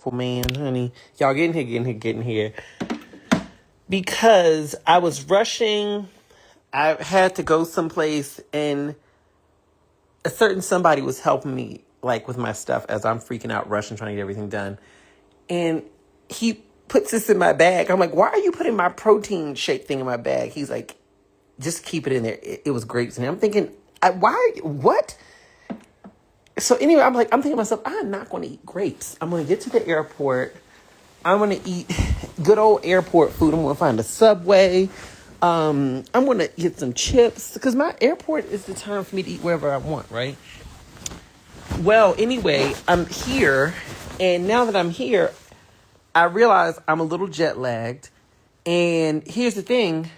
beautiful man, honey. Y'all get in here. Because I was rushing. I had to go someplace and a certain somebody was helping me like with my stuff as I'm freaking out, rushing, trying to get everything done. And he puts this in my bag. I'm like, why are you putting my protein shake thing in my bag? He's like, just keep it in there. It was grapes. And I'm thinking, what? So anyway, I'm thinking to myself, I'm not going to eat grapes. I'm going to get to the airport. I'm going to eat good old airport food. I'm going to find a Subway. I'm going to get some chips because my airport is the time for me to eat wherever I want, right? Well, anyway, I'm here. And now that I'm here, I realize I'm a little jet lagged. And here's the thing.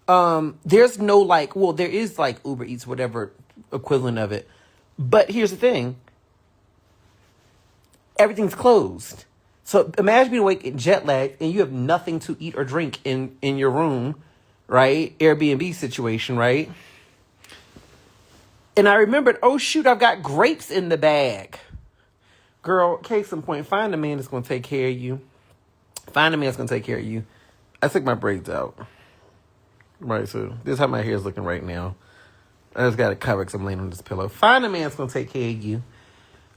There's no there is like Uber Eats, whatever equivalent of it. But here's the thing. Everything's closed. So imagine being awake and jet lagged and you have nothing to eat or drink in your room, right? Airbnb situation, right? And I remembered, oh shoot, I've got grapes in the bag. Girl, case in point, find a man that's going to take care of you. Find a man that's going to take care of you. I took my braids out. Right, so this is how my hair is looking right now. I just got it covered because I'm laying on this pillow. Find a man that's going to take care of you.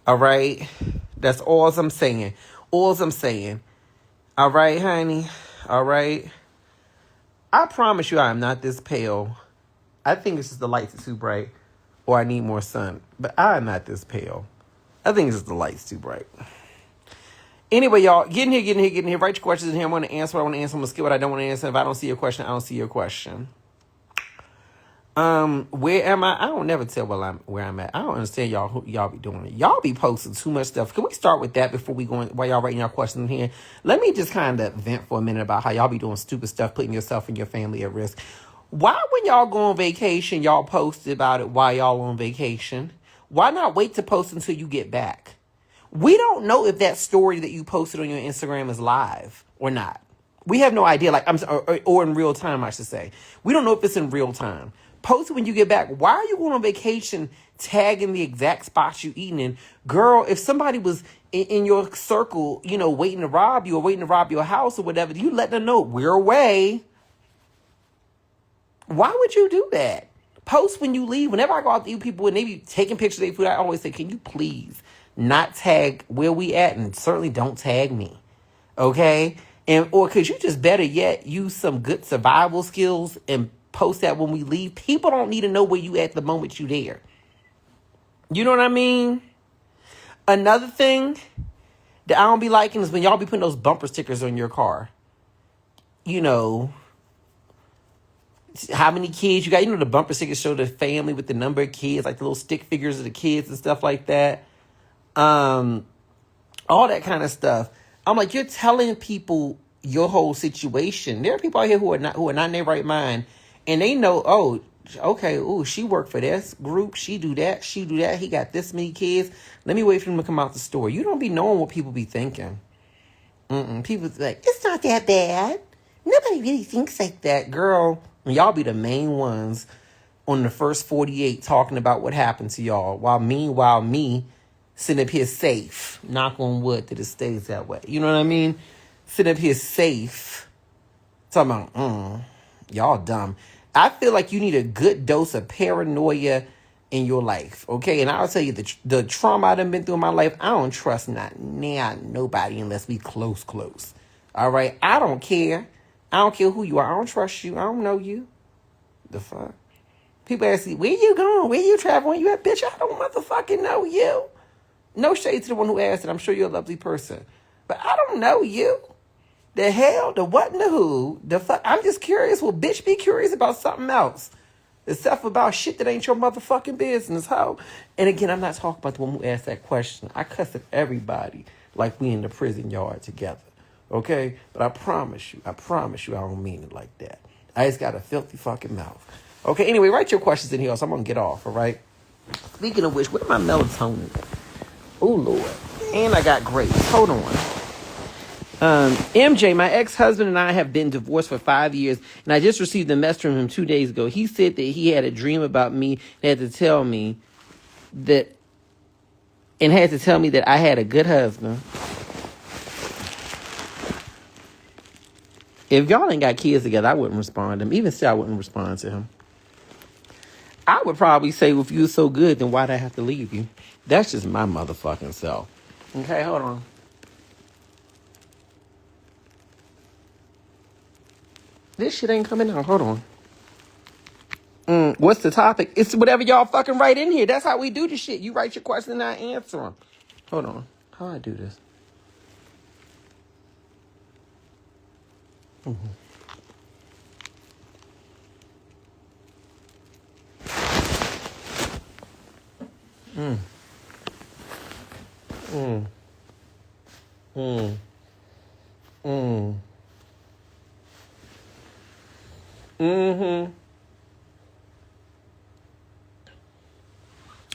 All right? That's all I'm saying. All I'm saying. All right, honey? All right? I promise you I am not this pale. I think it's just the lights are too bright or I need more sun. But I am not this pale. I think it's just the lights too bright. Anyway, y'all, get in here. Write your questions in here. I want to answer what I want to answer. I'm going to skip what I don't want to answer. If I don't see your question, I don't see your question. Where am I? I don't never tell where I'm at. I don't understand y'all be doing. Y'all be posting too much stuff. Can we start with that before we go in, while y'all writing y'all questions in here? Let me just kind of vent for a minute about how y'all be doing stupid stuff, putting yourself and your family at risk. Why, when y'all go on vacation, y'all post about it while y'all on vacation? Why not wait to post until you get back? We don't know if that story that you posted on your Instagram is live or not. We have no idea, or in real time, I should say. We don't know if it's in real time. Post it when you get back. Why are you going on vacation tagging the exact spots you eating in? Girl, if somebody was in your circle, waiting to rob you or waiting to rob your house or whatever, you let them know, we're away. Why would you do that? Post when you leave. Whenever I go out to eat people and they be taking pictures of their food, I always say, can you please not tag where we at, and certainly don't tag me, okay? Or could you just better yet use some good survival skills and post that when we leave? People don't need to know where you at the moment you there. You know what I mean? Another thing that I don't be liking is when y'all be putting those bumper stickers on your car. How many kids you got? The bumper stickers show the family with the number of kids, like the little stick figures of the kids and stuff like that. All that kind of stuff. I'm like, you're telling people your whole situation. There are people out here who are not in their right mind, and they know, oh, okay, she worked for this group, she do that, he got this many kids. Let me wait for them to come out the store. You don't be knowing what people be thinking. People like, it's not that bad. Nobody really thinks like that, girl. Y'all be the main ones on the first 48 talking about what happened to y'all, while me sitting up here safe. Knock on wood that it stays that way. You know what I mean? Sitting up here safe. Talking about, y'all dumb. I feel like you need a good dose of paranoia in your life, okay? And I'll tell you, the trauma I've been through in my life, I don't trust nobody unless we close. All right? I don't care. I don't care who you are. I don't trust you. I don't know you. The fuck? People ask me, where you going? Where you traveling? You at? Bitch, I don't motherfucking know you. No shade to the one who asked it. I'm sure you're a lovely person. But I don't know you. The hell, the what and the who, the fuck. I'm just curious. Well, bitch, be curious about something else. Except about shit that ain't your motherfucking business, ho. And again, I'm not talking about the one who asked that question. I cuss at everybody like we in the prison yard together. Okay? But I promise you, I don't mean it like that. I just got a filthy fucking mouth. Okay, anyway, write your questions in here, so I'm going to get off, all right? Speaking of which, where's my melatonin? Oh, Lord. And I got grapes. Hold on. MJ, my ex-husband and I have been divorced for 5 years, and I just received a message from him 2 days ago. He said that he had a dream about me and had to tell me that I had a good husband. If y'all ain't got kids together, I wouldn't respond to him. Even still, I wouldn't respond to him. I would probably say, well, if you were so good, then why'd I have to leave you? That's just my motherfucking self. Okay, hold on. This shit ain't coming out. Hold on. What's the topic? It's whatever y'all fucking write in here. That's how we do this shit. You write your question and I answer them. Hold on. How do I do this?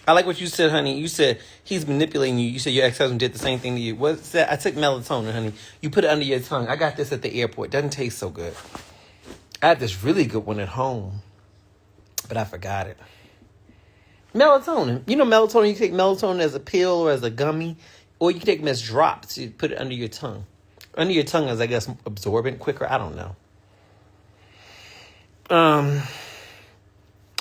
I like what you said, honey. You said he's manipulating you. You said your ex-husband did the same thing to you. What's that? I took melatonin, honey. You put it under your tongue. I got this at the airport. Doesn't taste so good. I had this really good one at home, but I forgot it. Melatonin. You know melatonin, you can take melatonin as a pill or as a gummy, or you can take them as drops. You put it under your tongue. Under your tongue is, I guess, absorbent quicker. I don't know.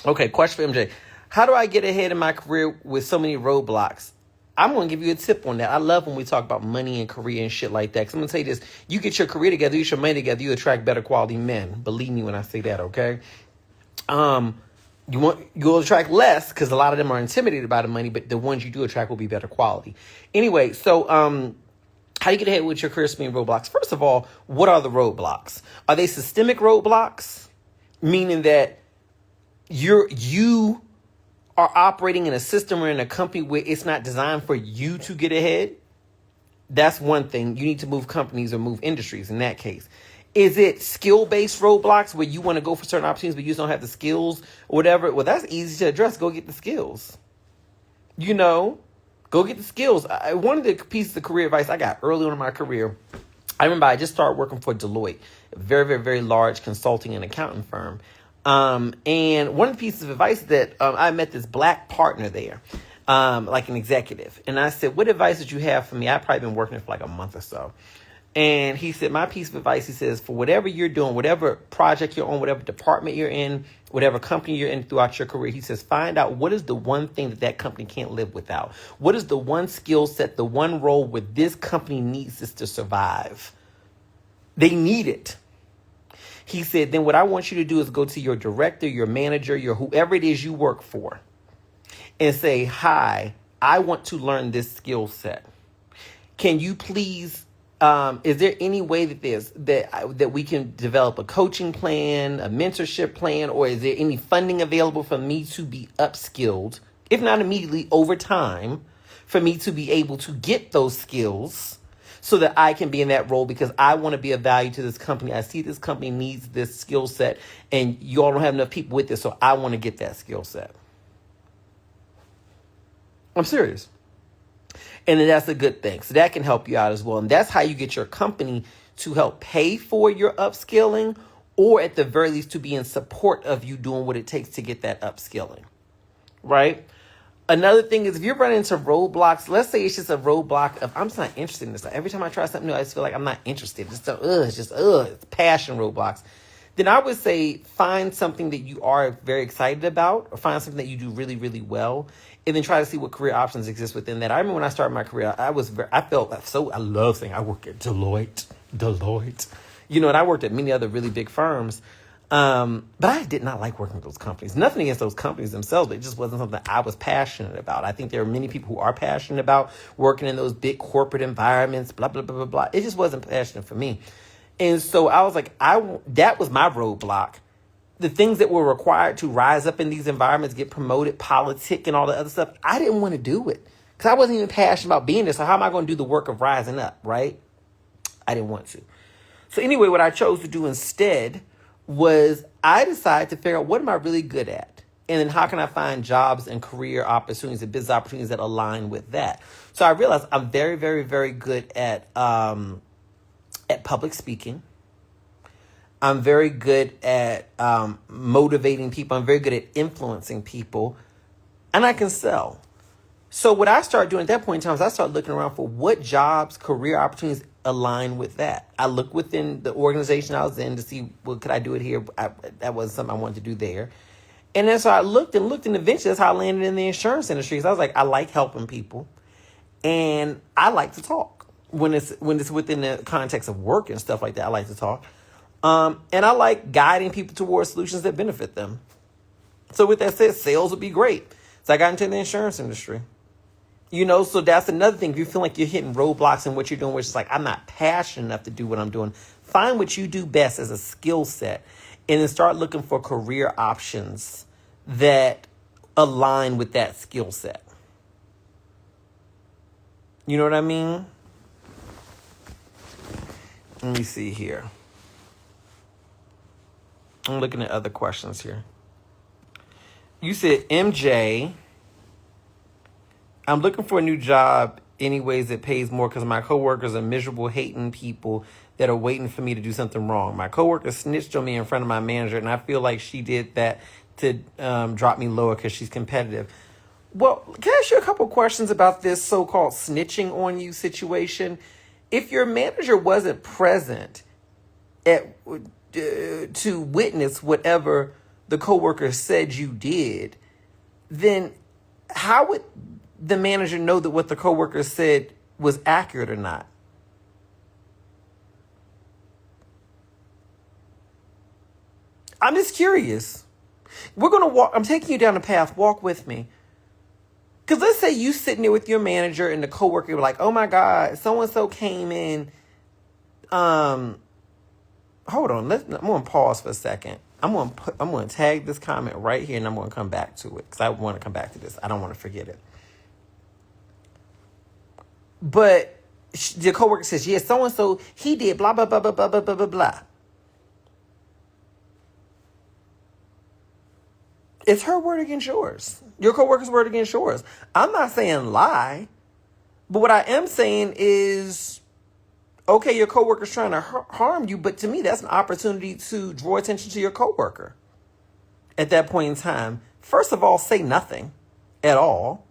Okay, question for MJ. How do I get ahead in my career with so many roadblocks? I'm going to give you a tip on that. I love when we talk about money and career and shit like that. Because I'm going to say this. You get your career together, you get your money together, you attract better quality men. Believe me when I say that, okay? You'll attract less because a lot of them are intimidated by the money, but the ones you do attract will be better quality. Anyway, so how do you get ahead with your career spinning roadblocks? First of all, what are the roadblocks? Are they systemic roadblocks? Meaning that you are operating in a system or in a company where it's not designed for you to get ahead. That's one thing. You need to move companies or move industries in that case. Is it skill-based roadblocks where you want to go for certain opportunities but you just don't have the skills or whatever? Well, that's easy to address. Go get the skills. Go get the skills. One of the pieces of career advice I got early on in my career, I remember I just started working for Deloitte, a very, very, very large consulting and accounting firm. And one of the pieces of advice that I met this black partner there, like an executive. And I said, what advice did you have for me? I've probably been working for like a month or so. And he said, my piece of advice, he says, for whatever you're doing, whatever project you're on, whatever department you're in, whatever company you're in throughout your career, he says, find out what is the one thing that company can't live without. What is the one skill set, the one role where this company needs this to survive? They need it. He said, then what I want you to do is go to your director, your manager, your whoever it is you work for, and say, hi, I want to learn this skill set. Can you please, is there any way that we can develop a coaching plan, a mentorship plan, or is there any funding available for me to be upskilled, if not immediately, over time, for me to be able to get those skills so that I can be in that role because I want to be of value to this company. I see this company needs this skill set and you all don't have enough people with this, so I want to get that skill set. I'm serious. And then that's a good thing. So that can help you out as well. And that's how you get your company to help pay for your upskilling, or at the very least to be in support of you doing what it takes to get that upskilling, right? Another thing is if you're running into roadblocks, let's say it's just a roadblock of, I'm just not interested in this. Every time I try something new, I just feel like I'm not interested. It's passion roadblocks. Then I would say find something that you are very excited about, or find something that you do really, really well, and then try to see what career options exist within that. I remember when I started my career, I love saying I work at Deloitte, and I worked at many other really big firms. But I did not like working with those companies. Nothing against those companies themselves, but it just wasn't something I was passionate about. I think there are many people who are passionate about working in those big corporate environments, blah, blah, blah, blah, blah. It just wasn't passionate for me. And so I was like, that was my roadblock. The things that were required to rise up in these environments, get promoted, politic, and all the other stuff, I didn't want to do it because I wasn't even passionate about being there. So how am I going to do the work of rising up, right? I didn't want to. So anyway, what I chose to do instead was I decided to figure out what am I really good at? And then how can I find jobs and career opportunities and business opportunities that align with that? So I realized I'm very, very, very good at public speaking. I'm very good at motivating people. I'm very good at influencing people. And I can sell. So what I started doing at that point in time is I started looking around for what jobs, career opportunities align with that. I looked within the organization I was in to see, well, could I do it here? That was something I wanted to do there. And then so I looked, and eventually that's how I landed in the insurance industry. So I was like, I like helping people, and I like to talk when it's within the context of work and stuff like that. I like to talk, and I like guiding people towards solutions that benefit them. So with that said, sales would be great. So I got into the insurance industry. So that's another thing. If you feel like you're hitting roadblocks in what you're doing, which is like, I'm not passionate enough to do what I'm doing, find what you do best as a skill set, and then start looking for career options that align with that skill set. You know what I mean? Let me see here. I'm looking at other questions here. You said, MJ, I'm looking for a new job anyways that pays more because my coworkers are miserable, hating people that are waiting for me to do something wrong. My coworker snitched on me in front of my manager, and I feel like she did that to drop me lower because she's competitive. Well, can I ask you a couple questions about this so-called snitching on you situation? If your manager wasn't present to witness whatever the coworker said you did, then how would the manager know that what the coworker said was accurate or not? I'm just curious. We're going to walk. I'm taking you down the path. Walk with me. Because let's say you sitting there with your manager and the coworker were like, oh my God, so-and-so came in. Hold on. I'm going to pause for a second. I'm going to tag this comment right here, and I'm going to come back to it because I want to come back to this. I don't want to forget it. But the coworker says, yeah, so-and-so, he did blah, blah, blah, blah, blah, blah, blah, blah, blah. It's her word against yours. Your coworker's word against yours. I'm not saying lie, but what I am saying is, okay, your coworker's trying to harm you, but to me, that's an opportunity to draw attention to your coworker at that point in time. First of all, say nothing at all,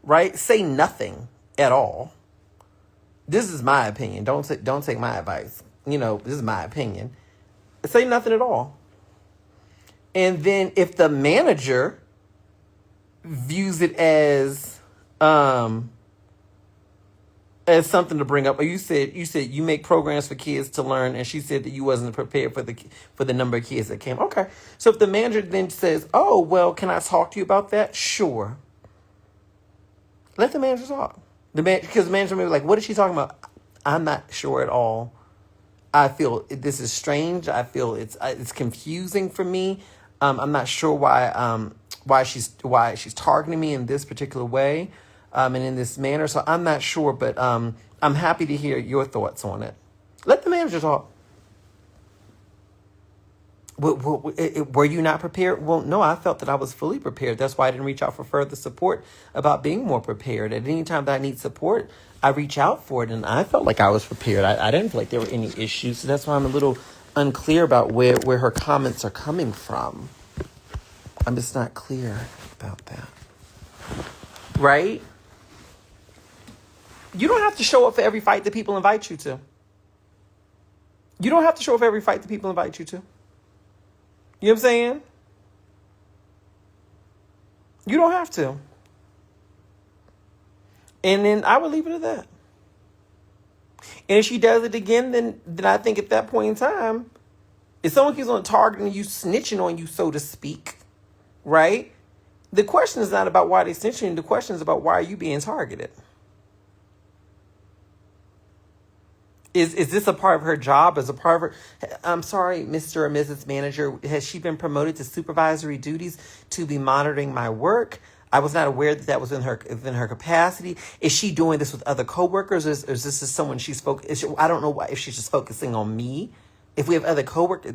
right? Say nothing at all. This is my opinion. Don't take my advice. This is my opinion. Say nothing at all. And then if the manager views it as something to bring up, or you said you make programs for kids to learn, and she said that you wasn't prepared for the number of kids that came. Okay, so if the manager then says, "Oh, well, can I talk to you about that?" Sure. Let the manager talk. Because the manager may be like, "What is she talking about?" I'm not sure at all. I feel this is strange. I feel it's confusing for me. I'm not sure why she's targeting me in this particular way, and in this manner. So I'm not sure, but I'm happy to hear your thoughts on it. Let the manager talk. Were you not prepared? Well, no, I felt that I was fully prepared. That's why I didn't reach out for further support about being more prepared. At any time that I need support, I reach out for it, and I felt like I was prepared. I didn't feel like there were any issues, so that's why I'm a little unclear about where her comments are coming from. I'm just not clear about that. Right? You don't have to show up for every fight that people invite you to. You don't have to show up for every fight that people invite you to. You know what I'm saying? You don't have to. And then I would leave it at that. And if she does it again, then I think at that point in time, if someone keeps on targeting you, snitching on you, so to speak, right? The question is not about why they're snitching. The question is about why are you being targeted? Is this a part of her job? As a part of her? I'm sorry, Mr. or Mrs. Manager, has she been promoted to supervisory duties to be monitoring my work? I was not aware that was in her capacity. Is she doing this with other coworkers? Or is this just someone I don't know if she's just focusing on me. If we have other coworkers,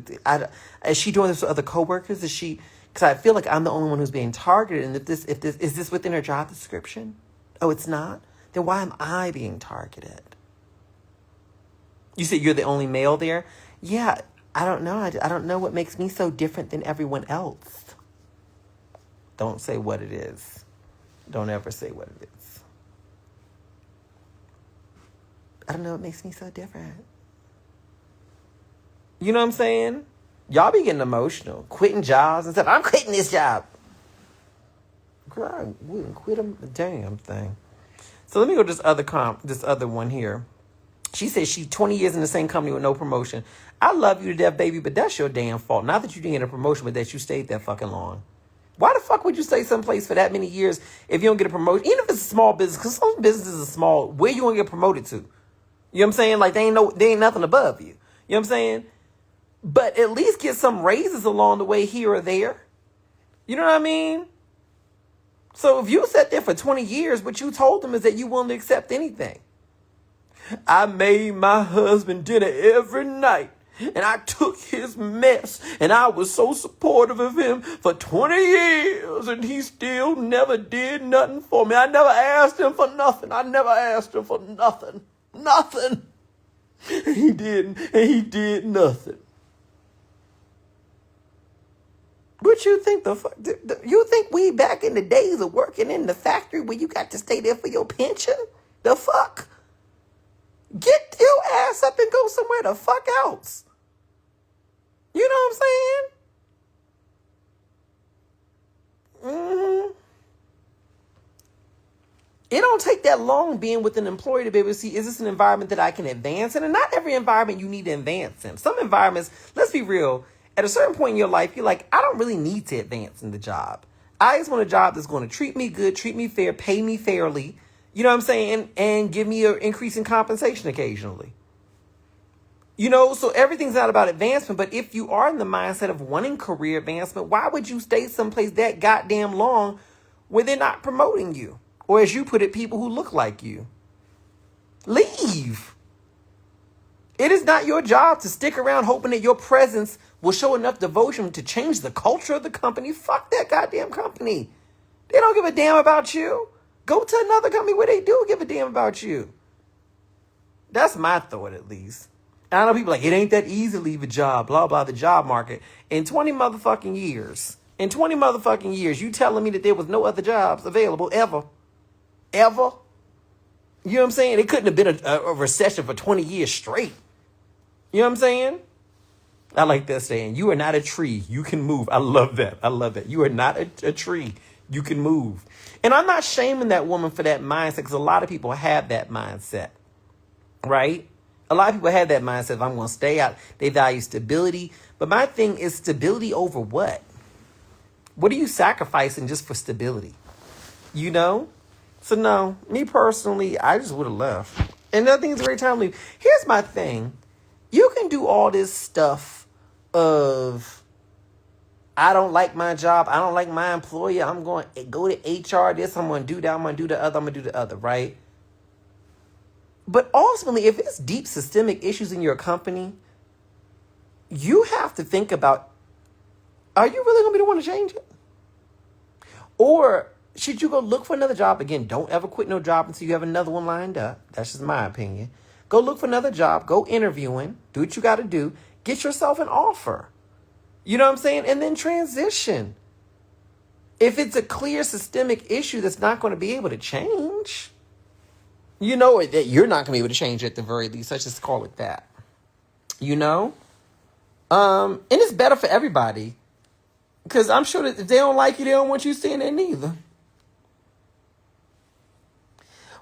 is she doing this with other coworkers? Is she? Because I feel like I'm the only one who's being targeted. And is this within her job description? Oh, it's not. Then why am I being targeted? You said you're the only male there? Yeah, I don't know. I don't know what makes me so different than everyone else. Don't say what it is. Don't ever say what it is. I don't know. It makes me so different. You know what I'm saying? Y'all be getting emotional. Quitting jobs and stuff. I'm quitting this job. Girl, I wouldn't quit a damn thing. So let me go to this other one here. She says she's 20 years in the same company with no promotion. I love you to death, baby, but that's your damn fault. Not that you didn't get a promotion, but that you stayed that fucking long. Why the fuck would you stay someplace for that many years if you don't get a promotion? Even if it's a small business, because some businesses are small, where you gonna get promoted to? You know what I'm saying? Like, they ain't nothing above you. You know what I'm saying? But at least get some raises along the way here or there. You know what I mean? So if you sat there for 20 years, what you told them is that you willing to accept anything. I made my husband dinner every night, and I took his mess, and I was so supportive of him for 20 years, and he still never did nothing for me. I never asked him for nothing. Nothing. He didn't, and he did nothing. What you think the fuck? You think we back in the days of working in the factory where you got to stay there for your pension? The fuck? Get your ass up and go somewhere the fuck else. You know what I'm saying? It don't take that long being with an employer to be able to see, is this an environment that I can advance in? And not every environment you need to advance in. Some environments, let's be real, at a certain point in your life, you're like, I don't really need to advance in the job. I just want a job that's going to treat me good, treat me fair, pay me fairly, you know what I'm saying, and give me an increase in compensation occasionally. You know, so everything's not about advancement, but if you are in the mindset of wanting career advancement, why would you stay someplace that goddamn long where they're not promoting you? Or as you put it, people who look like you. Leave. It is not your job to stick around hoping that your presence will show enough devotion to change the culture of the company. Fuck that goddamn company. They don't give a damn about you. Go to another company where they do give a damn about you. That's my thought, at least. And I know people like, it ain't that easy to leave a job, blah, blah, the job market. In 20 motherfucking years, you telling me that there was no other jobs available ever? Ever? You know what I'm saying? It couldn't have been a recession for 20 years straight. You know what I'm saying? I like that saying. You are not a tree. You can move. I love that. You are not a tree. You can move. And I'm not shaming that woman for that mindset, because a lot of people have that mindset, right? A lot of people have that mindset. If I'm going to stay out, they value stability. But my thing is, stability over what? What are you sacrificing just for stability? You know? So no, me personally, I just would have left. And I think it's a great time to leave. Here's my thing. You can do all this stuff of, I don't like my job, I don't like my employer, I'm going to go to HR, this, I'm going to do that, I'm going to do the other, I'm going to do the other, right? But ultimately, if it's deep systemic issues in your company, you have to think about, are you really going to be the one to change it? Or should you go look for another job? Again, don't ever quit no job until you have another one lined up. That's just my opinion. Go look for another job. Go interviewing. Do what you got to do. Get yourself an offer. You know what I'm saying? And then transition. If it's a clear systemic issue that's not going to be able to change, you know that you're not going to be able to change it at the very least. Let's just call it that. You know? And it's better for everybody. Because I'm sure that if they don't like you, they don't want you staying there neither.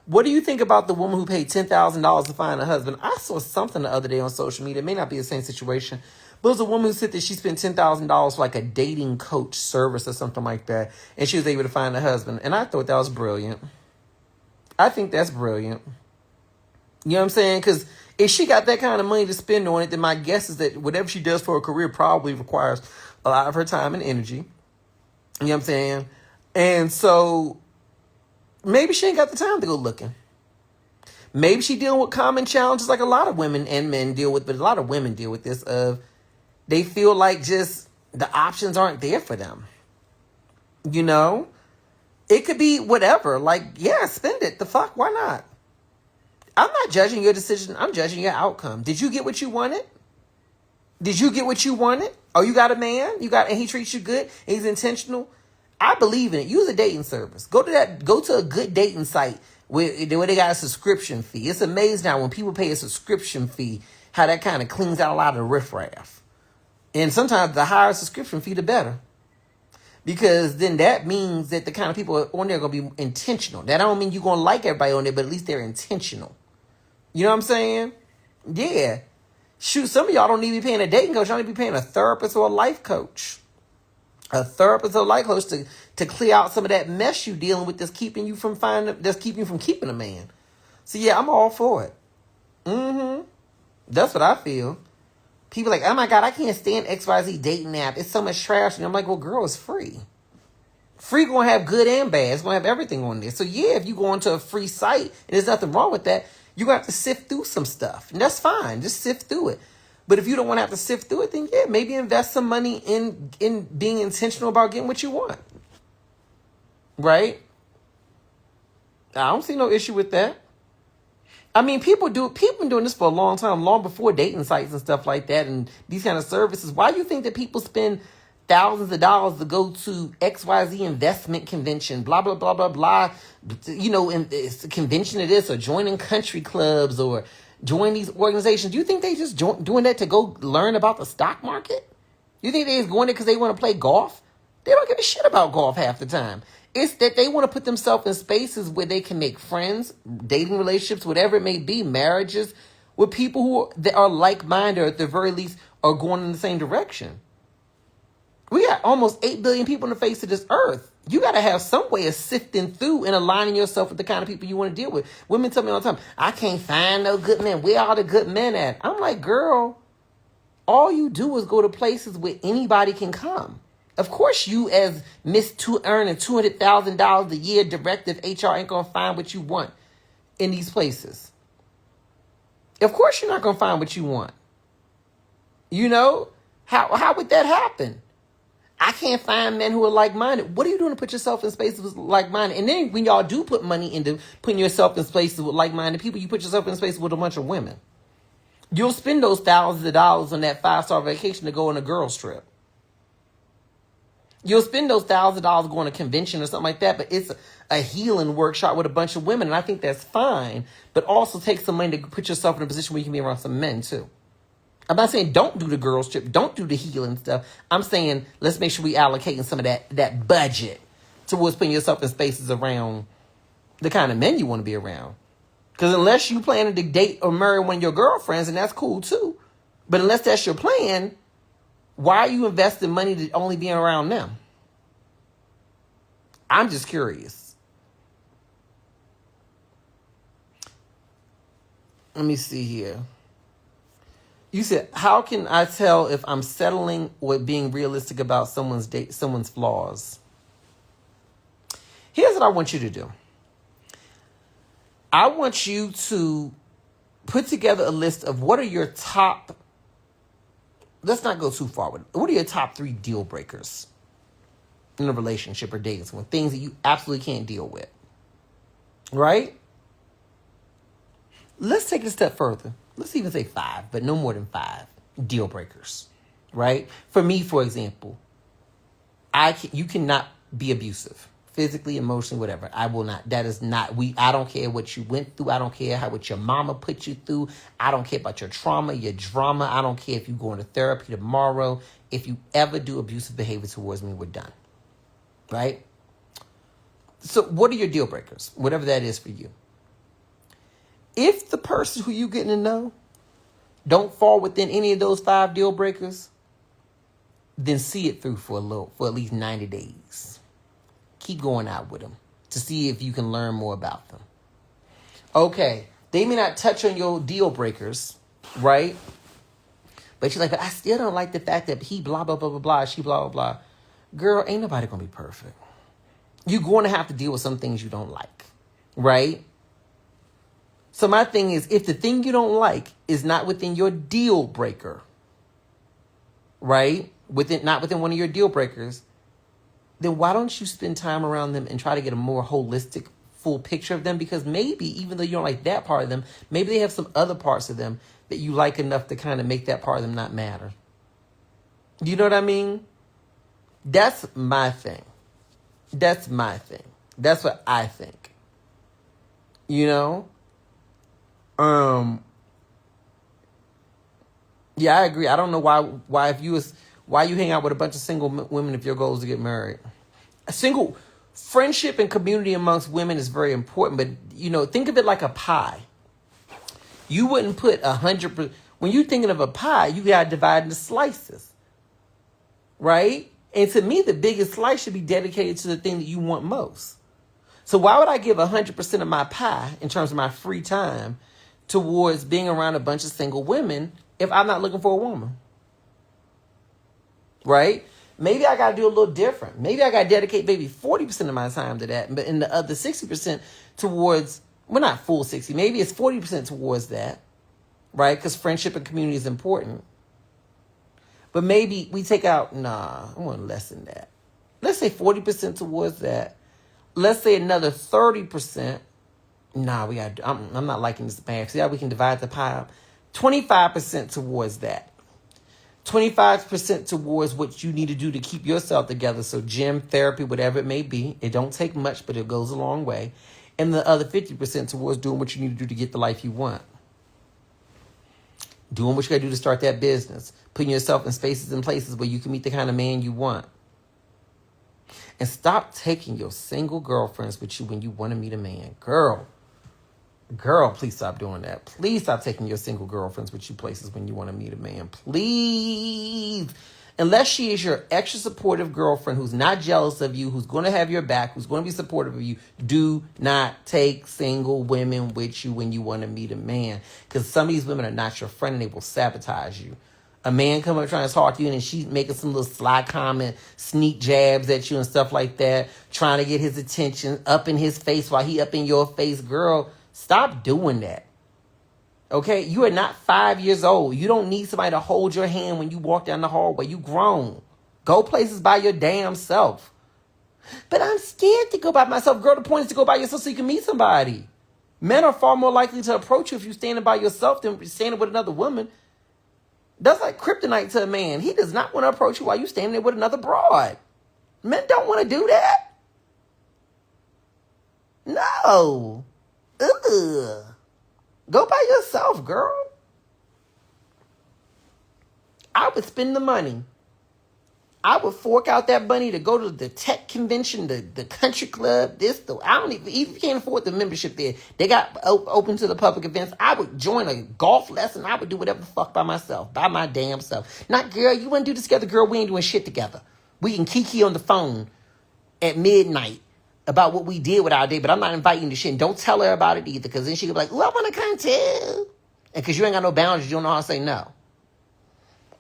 What do you think about the woman who paid $10,000 to find a husband? I saw something the other day on social media. It may not be the same situation. But it was a woman who said that she spent $10,000 for like a dating coach service or something like that. And she was able to find a husband. And I thought that was brilliant. I think that's brilliant. You know what I'm saying? Because if she got that kind of money to spend on it, then my guess is that whatever she does for her career probably requires a lot of her time and energy. You know what I'm saying? And so maybe she ain't got the time to go looking. Maybe she dealing with common challenges like a lot of women and men deal with, but a lot of women deal with this of they feel like just the options aren't there for them. You know? It could be whatever. Like, yeah, spend it. The fuck? Why not? I'm not judging your decision. I'm judging your outcome. Did you get what you wanted? Oh, you got a man? And he treats you good? And he's intentional? I believe in it. Use a dating service. Go to a good dating site where they got a subscription fee. It's amazing how when people pay a subscription fee, how that kind of cleans out a lot of the riffraff. And sometimes the higher subscription fee, the better. Because then that means that the kind of people on there are going to be intentional. That don't mean you're going to like everybody on there, but at least they're intentional. You know what I'm saying? Yeah. Shoot, some of y'all don't need to be paying a dating coach. Y'all need to be paying a therapist or a life coach. A therapist or a life coach to clear out some of that mess you dealing with that's keeping you from keeping a man. So yeah, I'm all for it. That's what I feel. People like, oh my God, I can't stand XYZ dating app. It's so much trash. And I'm like, well, girl, it's free. Free gonna have good and bad. It's gonna have everything on there. So yeah, if you go into a free site and there's nothing wrong with that, you're gonna have to sift through some stuff. And that's fine. Just sift through it. But if you don't want to have to sift through it, then yeah, maybe invest some money in being intentional about getting what you want. Right? I don't see no issue with that. I mean, people been doing this for a long time, long before dating sites and stuff like that and these kind of services. Why do you think that people spend thousands of dollars to go to XYZ investment convention, blah, blah, blah, blah, blah, and it's a convention of this, or joining country clubs or join these organizations? Do you think they just doing that to go learn about the stock market? You think they just going there because they want to play golf? They don't give a shit about golf half the time. It's that they want to put themselves in spaces where they can make friends, dating relationships, whatever it may be, marriages, with people that are like-minded, or at the very least are going in the same direction. We got almost 8 billion people on the face of this earth. You got to have some way of sifting through and aligning yourself with the kind of people you want to deal with. Women tell me all the time, I can't find no good men. Where are the good men at? I'm like, girl, all you do is go to places where anybody can come. Of course, you as Miss earning $200,000 a year directive HR ain't going to find what you want in these places. Of course, you're not going to find what you want. How would that happen? I can't find men who are like-minded. What are you doing to put yourself in spaces with like-minded? And then when y'all do put money into putting yourself in spaces with like-minded people, you put yourself in spaces with a bunch of women. You'll spend those thousands of dollars on that 5-star vacation to go on a girls trip. You'll spend those thousands of dollars going to a convention or something like that, but it's a healing workshop with a bunch of women, and I think that's fine, but also take some money to put yourself in a position where you can be around some men too. I'm not saying don't do the girls trip, don't do the healing stuff. I'm saying let's make sure we allocating some of that budget towards putting yourself in spaces around the kind of men you want to be around. Because unless you planning to date or marry one of your girlfriends, and that's cool too, but unless that's your plan, why are you investing money to only be around them? I'm just curious. Let me see here. You said, how can I tell if I'm settling or being realistic about someone's flaws? Here's what I want you to do. I want you to put together a list of what are your top, let's not go too far with it. What are your top 3 deal breakers in a relationship or dating someone? Things that you absolutely can't deal with. Right? Let's take it a step further. Let's even say 5, but no more than 5 deal breakers. Right? For me, for example, you cannot be abusive. Physically, emotionally, whatever. I will not. That is not, I don't care what you went through. I don't care what your mama put you through. I don't care about your trauma, your drama. I don't care if you go into therapy tomorrow. If you ever do abusive behavior towards me, we're done. Right? So what are your deal breakers? Whatever that is for you. If the person who you getting to know don't fall within any of those 5 deal breakers, then see it through for at least 90 days. Keep going out with them to see if you can learn more about them. Okay, they may not touch on your deal breakers, right? But you're like, but I still don't like the fact that he blah, blah, blah, blah, blah, she blah, blah, blah. Girl, ain't nobody going to be perfect. You're going to have to deal with some things you don't like, right? So my thing is, if the thing you don't like is not within your deal breaker, right? Not within one of your deal breakers, then why don't you spend time around them and try to get a more holistic, full picture of them? Because maybe, even though you don't like that part of them, maybe they have some other parts of them that you like enough to kind of make that part of them not matter. You know what I mean? That's my thing. That's what I think. You know? Yeah, I agree. I don't know why you hang out with a bunch of single women if your goal is to get married. A single friendship and community amongst women is very important, but think of it like a pie. You wouldn't put 100%. When you're thinking of a pie, you gotta divide into slices, right? And to me, the biggest slice should be dedicated to the thing that you want most. So why would I give 100% of my pie in terms of my free time towards being around a bunch of single women if I'm not looking for a woman? Right? Maybe I got to do a little different. Maybe I got to dedicate maybe 40% of my time to that, but in the other 60% towards, well, not full 60, maybe it's 40% towards that, right? Because friendship and community is important. But maybe we take out, I want less than that. Let's say 40% towards that. Let's say another 30%. I'm not liking this math. See how we can divide the pie up? 25% towards that. 25% towards what you need to do to keep yourself together. So gym, therapy, whatever it may be. It don't take much, but it goes a long way. And the other 50% towards doing what you need to do to get the life you want. Doing what you got to do to start that business. Putting yourself in spaces and places where you can meet the kind of man you want. And stop taking your single girlfriends with you when you want to meet a man. Girl, please stop doing that. Please stop taking your single girlfriends with you places when you want to meet a man. Please. Unless she is your extra supportive girlfriend who's not jealous of you, who's going to have your back, who's going to be supportive of you, do not take single women with you when you want to meet a man. Because some of these women are not your friend and they will sabotage you. A man come up trying to talk to you and she's making some little sly comment, sneak jabs at you and stuff like that, trying to get his attention, up in his face while he up in your face. Girl, stop doing that. Okay? You are not 5 years old. You don't need somebody to hold your hand when you walk down the hallway. You grown. Go places by your damn self. But I'm scared to go by myself. Girl, the point is to go by yourself so you can meet somebody. Men are far more likely to approach you if you're standing by yourself than standing with another woman. That's like kryptonite to a man. He does not want to approach you while you're standing there with another broad. Men don't want to do that. No. Ugh. Go by yourself, girl. I would spend the money. I would fork out that money to go to the tech convention, the country club, I don't even if you can't afford the membership there. They got open to the public events. I would join a golf lesson. I would do whatever the fuck by myself, by my damn self. Not, girl, you want to do this together? Girl, we ain't doing shit together. We can kiki on the phone at midnight about what we did with our day, but I'm not inviting you to shit. And don't tell her about it either, because then she could be like, oh, I want to come too. And because you ain't got no boundaries, you don't know how to say no.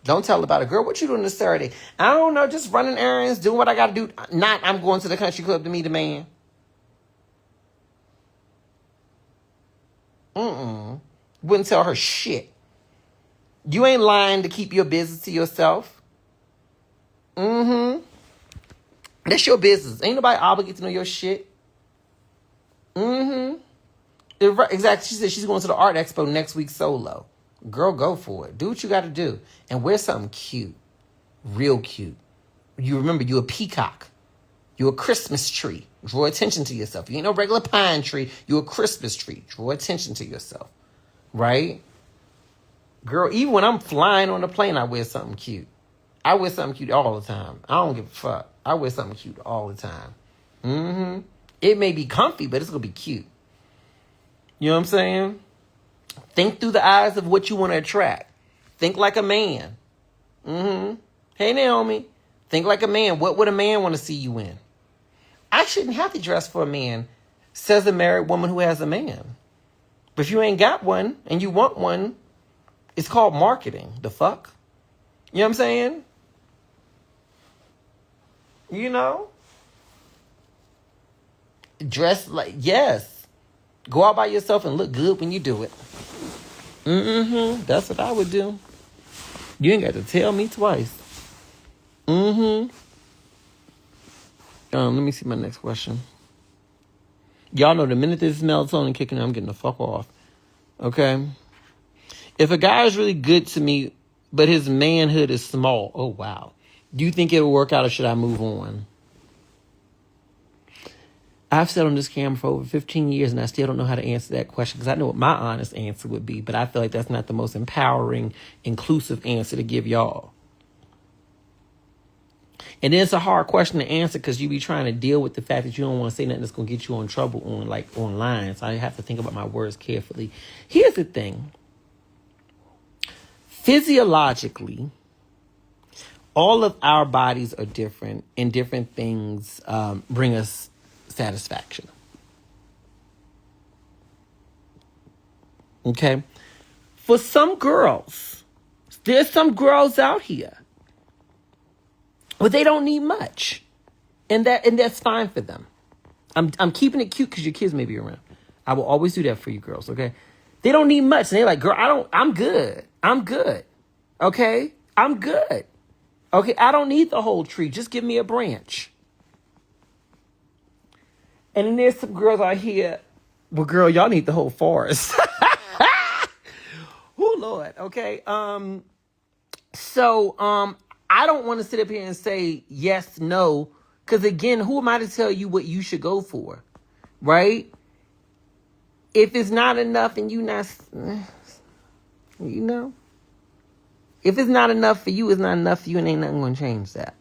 Don't tell about it. Girl, what you doing this Saturday? I don't know, just running errands, doing what I got to do. Not, I'm going to the country club to meet a man. Wouldn't tell her shit. You ain't lying to keep your business to yourself. That's your business. Ain't nobody obligated to know your shit. Exactly. She said she's going to the art expo next week solo. Girl, go for it. Do what you got to do. And wear something cute. Real cute. You remember, you're a peacock. You're a Christmas tree. Draw attention to yourself. You ain't no regular pine tree. You're a Christmas tree. Draw attention to yourself. Right? Girl, even when I'm flying on the plane, I wear something cute. I wear something cute all the time. I don't give a fuck. I wear something cute all the time. It may be comfy, but it's going to be cute. You know what I'm saying? Think through the eyes of what you want to attract. Think like a man. Hey, Naomi. Think like a man. What would a man want to see you in? I shouldn't have to dress for a man, says a married woman who has a man. But if you ain't got one and you want one, it's called marketing. The fuck? You know what I'm saying? You know? Dress like, yes. Go out by yourself and look good when you do it. That's what I would do. You ain't got to tell me twice. Let me see my next question. Y'all know the minute this melatonin kicking in, I'm getting the fuck off. Okay? If a guy is really good to me, but his manhood is small, oh wow. Do you think it'll work out or should I move on? I've sat on this camera for over 15 years and I still don't know how to answer that question because I know what my honest answer would be, but I feel like that's not the most empowering, inclusive answer to give y'all. And it's a hard question to answer because you be trying to deal with the fact that you don't want to say nothing that's going to get you in trouble on like online. So I have to think about my words carefully. Here's the thing. Physiologically, all of our bodies are different and different things bring us satisfaction. Okay? For some girls, there's some girls out here, but they don't need much. And that's fine for them. I'm keeping it cute because your kids may be around. I will always do that for you girls, okay? They don't need much. And they're like, girl, I'm good. I'm good. Okay? I'm good. Okay, I don't need the whole tree. Just give me a branch. And then there's some girls out here. Well, girl, y'all need the whole forest. Oh, Lord. Okay. So I don't want to sit up here and say yes, no. Because again, who am I to tell you what you should go for? Right? If it's not enough and you not, if it's not enough for you, it's not enough for you and ain't nothing going to change that.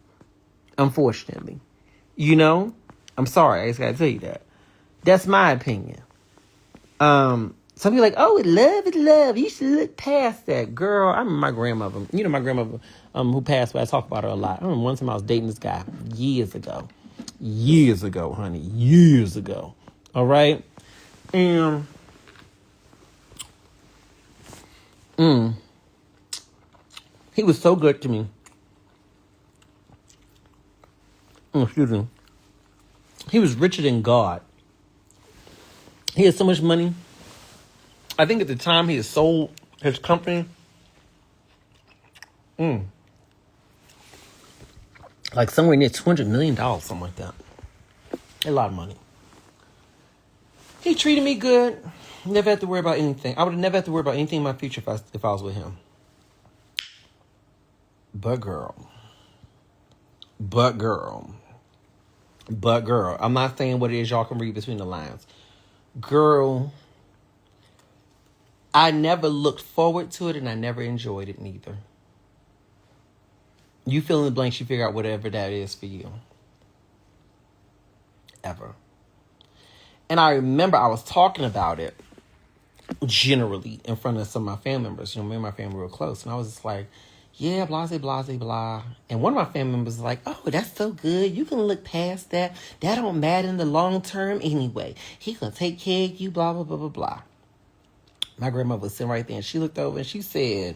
Unfortunately. I'm sorry. I just got to tell you that. That's my opinion. Some people are like, oh, it's love. You should look past that. Girl, I remember my grandmother. My grandmother who passed away, I talk about her a lot. I remember one time I was dating this guy years ago. Years ago, honey. Years ago. All right? And he was so good to me. Excuse me. He was richer than God. He had so much money. I think at the time he had sold his company. Like somewhere near $200 million, something like that. A lot of money. He treated me good. Never had to worry about anything. I would have never had to worry about anything in my future if I was with him. But girl. I'm not saying what it is. Y'all can read between the lines. Girl, I never looked forward to it and I never enjoyed it neither. You fill in the blanks, you figure out whatever that is for you. Ever. And I remember I was talking about it generally in front of some of my family members. Me and my family were close. And I was just like, yeah, blah, blah. And one of my family members was like, oh, that's so good. You can look past that. That don't matter in the long term anyway. He gonna take care of you, blah, blah, blah, blah, blah. My grandmother was sitting right there and she looked over and she said,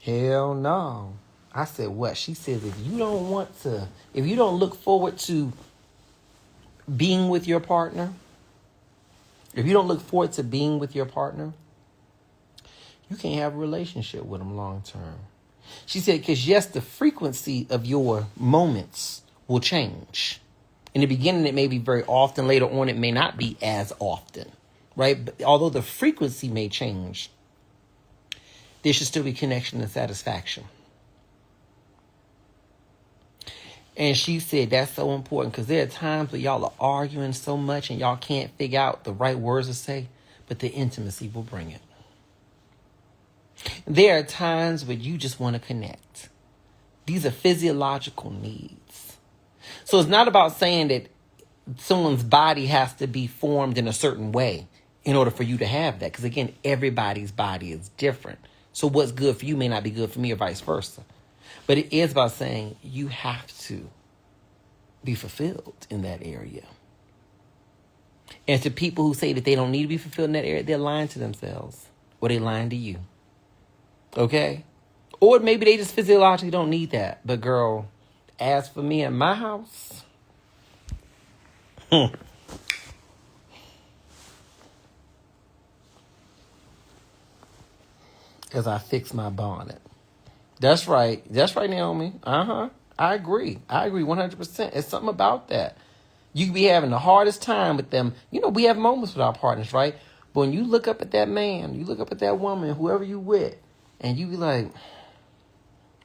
hell no. I said, what? She says, if you don't look forward to being with your partner, you can't have a relationship with them long term. She said, because yes, the frequency of your moments will change. In the beginning, it may be very often. Later on, it may not be as often, right? But although the frequency may change, there should still be connection and satisfaction. And she said that's so important because there are times where y'all are arguing so much and y'all can't figure out the right words to say, but the intimacy will bring it. There are times where you just want to connect. These are physiological needs. So it's not about saying that someone's body has to be formed in a certain way in order for you to have that. Because again, everybody's body is different. So what's good for you may not be good for me or vice versa. But it is about saying you have to be fulfilled in that area. And to people who say that they don't need to be fulfilled in that area, they're lying to themselves. Or they're lying to you. Okay? Or maybe they just physiologically don't need that. But girl, as for me and my house, as I fix my bonnet. That's right, Naomi. I agree 100%. It's something about that. You could be having the hardest time with them. We have moments with our partners, right? But when you look up at that man, you look up at that woman, whoever you with, and you be like,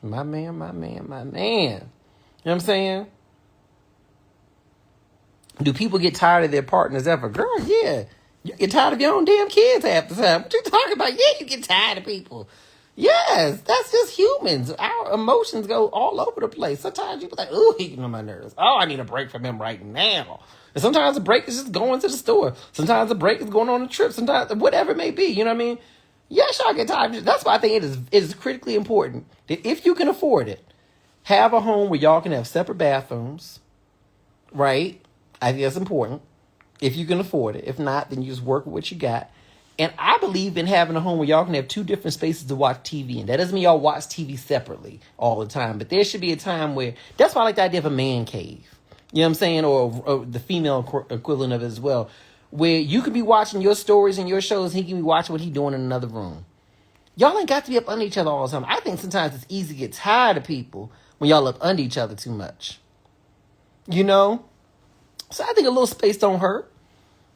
my man. You know what I'm saying? Do people get tired of their partners ever? Girl, yeah. You get tired of your own damn kids half the time. What you talking about? Yeah, you get tired of people. Yes, that's just humans. Our emotions go all over the place. Sometimes you be like, ooh, he getting on my nerves. Oh, I need a break from him right now. And sometimes a break is just going to the store. Sometimes a break is going on a trip. Sometimes, whatever it may be, you know what I mean? Yes, y'all get tired. That's why I think it is critically important that if you can afford it, have a home where y'all can have separate bathrooms, right? I think that's important. If you can afford it. If not, then you just work with what you got. And I believe in having a home where y'all can have two different spaces to watch TV. And that doesn't mean y'all watch TV separately all the time. But there should be a time where, that's why I like the idea of a man cave. You know what I'm saying? Or the female equivalent of it as well. Where you could be watching your stories and your shows. And he can be watching what he's doing in another room. Y'all ain't got to be up under each other all the time. I think sometimes it's easy to get tired of people when y'all up under each other too much. You know? So I think a little space don't hurt.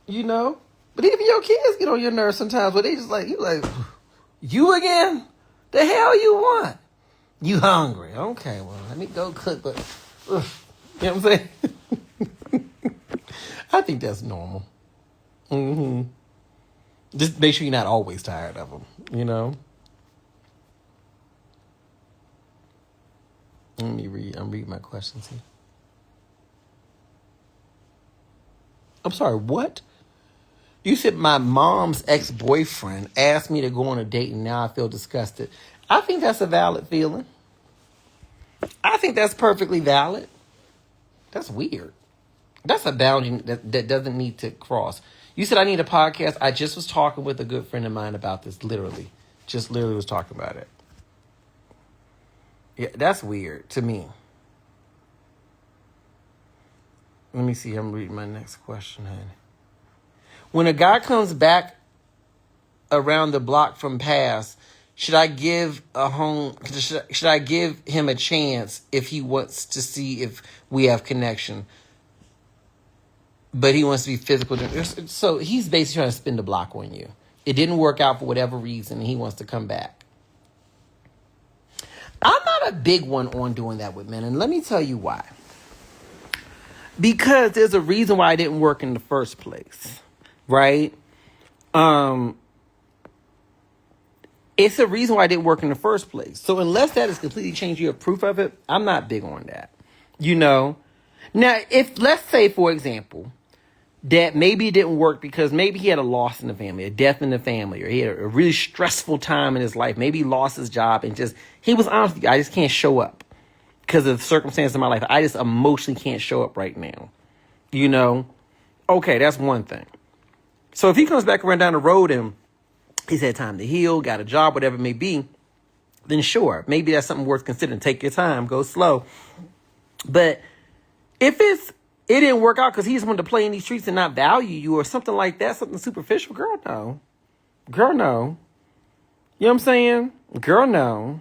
You know? But even your kids get on your nerves sometimes where they just like, you again? The hell you want? You hungry. Okay, well, let me go cook. But, you know what I'm saying? I think that's normal. Mm-hmm. Just make sure you're not always tired of them, you know? Let me read. I'm reading my questions here. I'm sorry, what? You said my mom's ex-boyfriend asked me to go on a date and now I feel disgusted. I think that's a valid feeling. I think that's perfectly valid. That's weird. That's a boundary that doesn't need to cross. You said I need a podcast. I just was talking with a good friend of mine about this, literally. Just literally was talking about it. Yeah, that's weird to me. Let me see. I'm reading my next question, honey. When a guy comes back around the block from past, should I give him a chance if he wants to see if we have connection? But he wants to be physical. So he's basically trying to spin the block on you. It didn't work out for whatever reason, and he wants to come back. I'm not a big one on doing that with men, and let me tell you why. Because there's a reason why it didn't work in the first place. Right? It's a reason why it didn't work in the first place. So unless that has completely changed, you have proof of it, I'm not big on that. You know? Now, if, let's say, for example, that maybe it didn't work because maybe he had a loss in the family, a death in the family, or he had a really stressful time in his life. Maybe he lost his job and he was honest with you, I just can't show up because of the circumstances of my life. I just emotionally can't show up right now. You know? Okay, that's one thing. So if he comes back around down the road and he's had time to heal, got a job, whatever it may be, then sure, maybe that's something worth considering. Take your time, go slow. But if it didn't work out because he just wanted to play in these streets and not value you or something like that, something superficial, girl, no. Girl, no. You know what I'm saying? Girl, no.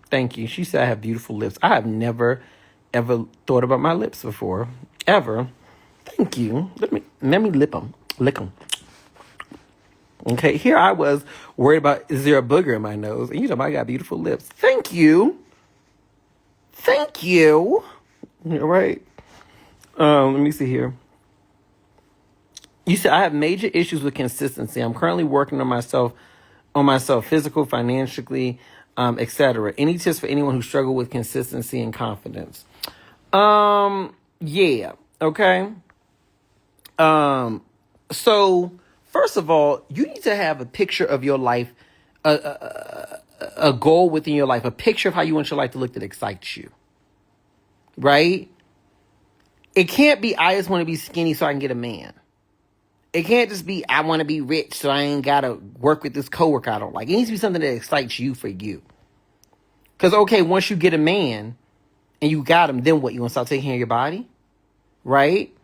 Thank you. She said I have beautiful lips. I have never, ever thought about my lips before. Ever. Thank you. Let me lick them. Okay, here I was worried about, is there a booger in my nose? And you know, I got beautiful lips. Thank you. All right. Let me see here. You said I have major issues with consistency. I'm currently working on myself, physical, financially, etc. Any tips for anyone who struggle with consistency and confidence? Yeah. Okay. So first of all, you need to have a picture of your life, a goal within your life, a picture of how you want your life to look that excites you. Right? It can't be, I just want to be skinny so I can get a man. It can't just be, I want to be rich so I ain't got to work with this coworker I don't like. It needs to be something that excites you for you. Because, okay, once you get a man and you got him, then what? You want to start taking care of your body? Right?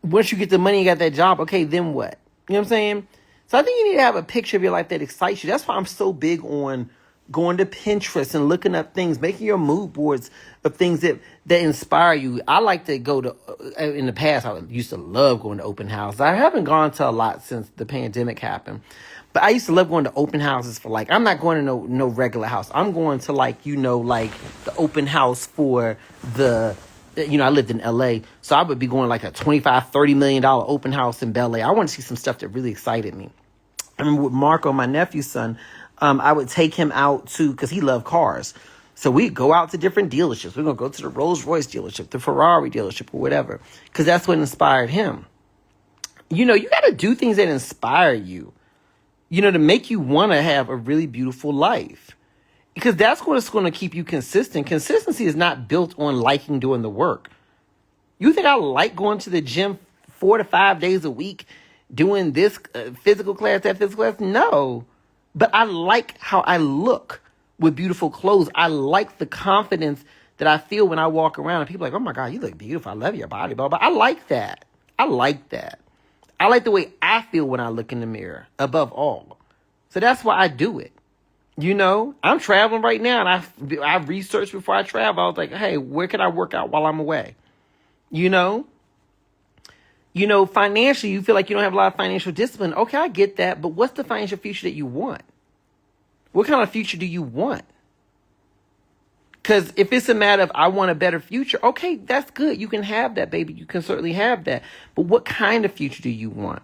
Once you get the money, you got that job, okay, then what? You know what I'm saying? So I think you need to have a picture of your life that excites you. That's why I'm so big on going to Pinterest and looking up things, making your mood boards of things that inspire you. I like to go to, in the past, I used to love going to open houses. I haven't gone to a lot since the pandemic happened. But I used to love going to open houses for like, I'm not going to no regular house. I'm going to like, like the open house for I lived in LA. So I would be going like a $25-30 million open house in Bel Air. I want to see some stuff that really excited me. I remember with Marco, my nephew's son, I would take him out because he loved cars. So we'd go out to different dealerships. We're going to go to the Rolls Royce dealership, the Ferrari dealership, or whatever, because that's what inspired him. You got to do things that inspire you, to make you want to have a really beautiful life. Because that's what's going to keep you consistent. Consistency is not built on liking doing the work. You think I like going to the gym 4 to 5 days a week, doing this physical class, that physical class? No. But I like how I look with beautiful clothes. I like the confidence that I feel when I walk around and people are like, oh my God, you look beautiful. I love your body, blah, blah. I like that. I like the way I feel when I look in the mirror above all. So that's why I do it. I'm traveling right now and I researched before I travel. I was like, hey, where can I work out while I'm away? Financially, you feel like you don't have a lot of financial discipline. Okay, I get that. But what's the financial future that you want? What kind of future do you want? Because if it's a matter of I want a better future, okay, that's good. You can have that, baby. You can certainly have that. But what kind of future do you want?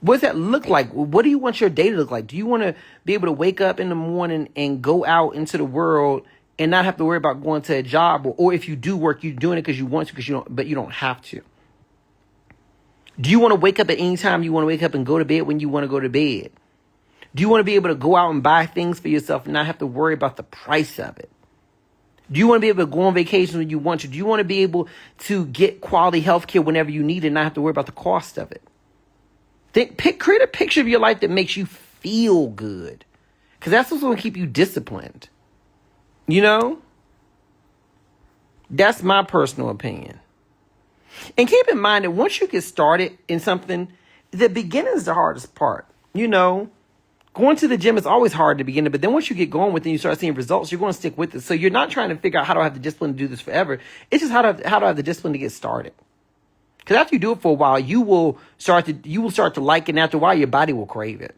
What does that look like? What do you want your day to look like? Do you want to be able to wake up in the morning and go out into the world and not have to worry about going to a job? Or if you do work, you're doing it because you want to, but you don't have to. Do you want to wake up at any time you want to wake up and go to bed when you want to go to bed? Do you want to be able to go out and buy things for yourself and not have to worry about the price of it? Do you want to be able to go on vacation when you want to? Do you want to be able to get quality health care whenever you need it and not have to worry about the cost of it? Create a picture of your life that makes you feel good. Because that's what's going to keep you disciplined. That's my personal opinion. And keep in mind that once you get started in something, the beginning is the hardest part. Going to the gym is always hard to begin, but then once you get going with it and you start seeing results, you're going to stick with it. So you're not trying to figure out how do I have the discipline to do this forever. It's just how do I have the discipline to get started. Because after you do it for a while, you will start to like it, and after a while, your body will crave it.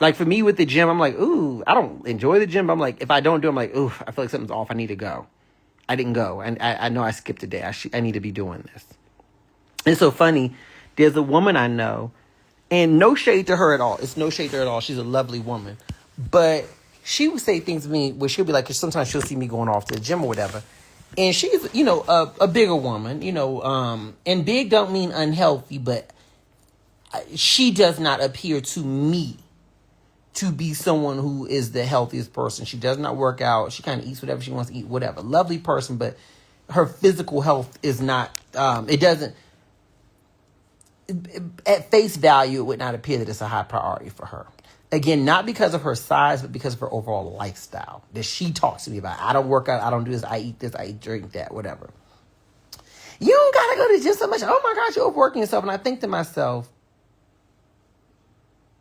Like for me with the gym, I'm like, ooh, I don't enjoy the gym. But I'm like, if I don't do it, I'm like, ooh, I feel like something's off. I need to go. I didn't go. And I know I skipped a day. I need to be doing this. It's so funny. There's a woman I know, and no shade to her at all. It's no shade to her at all. She's a lovely woman. But she would say things to me where she'll be like, 'cause sometimes she'll see me going off to the gym or whatever. And she's, a bigger woman, and big don't mean unhealthy, but she does not appear to me to be someone who is the healthiest person. She does not work out. She kind of eats whatever she wants to eat, whatever. Lovely person, but her physical health is not, it doesn't, at face value, it would not appear that it's a high priority for her. Again, not because of her size, but because of her overall lifestyle that she talks to me about. I don't work out. I don't do this. I eat this. I drink that, whatever. You don't got to go to the gym so much. Oh my gosh, you're overworking yourself. And I think to myself,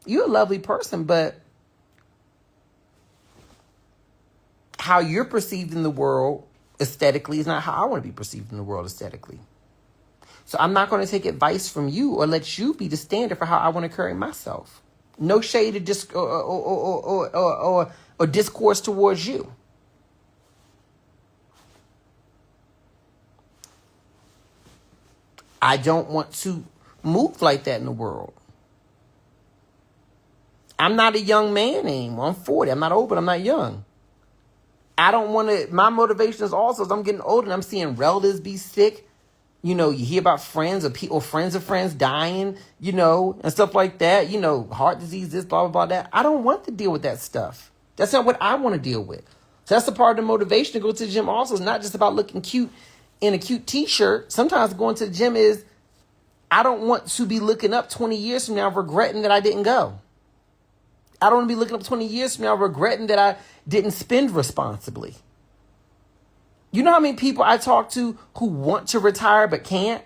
you're a lovely person, but how you're perceived in the world aesthetically is not how I want to be perceived in the world aesthetically. So I'm not going to take advice from you or let you be the standard for how I want to carry myself. No shade or discourse towards you. I don't want to move like that in the world. I'm not a young man anymore. I'm 40. I'm not old, but I'm not young. I don't want to, my motivation is also as I'm getting older and I'm seeing relatives be sick. You hear about friends or people, friends of friends dying, and stuff like that. Heart disease, this, blah, blah, blah, that. I don't want to deal with that stuff. That's not what I want to deal with. So that's the part of the motivation to go to the gym also. It's not just about looking cute in a cute t-shirt. Sometimes going to the gym is, I don't want to be looking up 20 years from now regretting that I didn't go. I don't want to be looking up 20 years from now regretting that I didn't spend responsibly. You know how many people I talk to who want to retire but can't?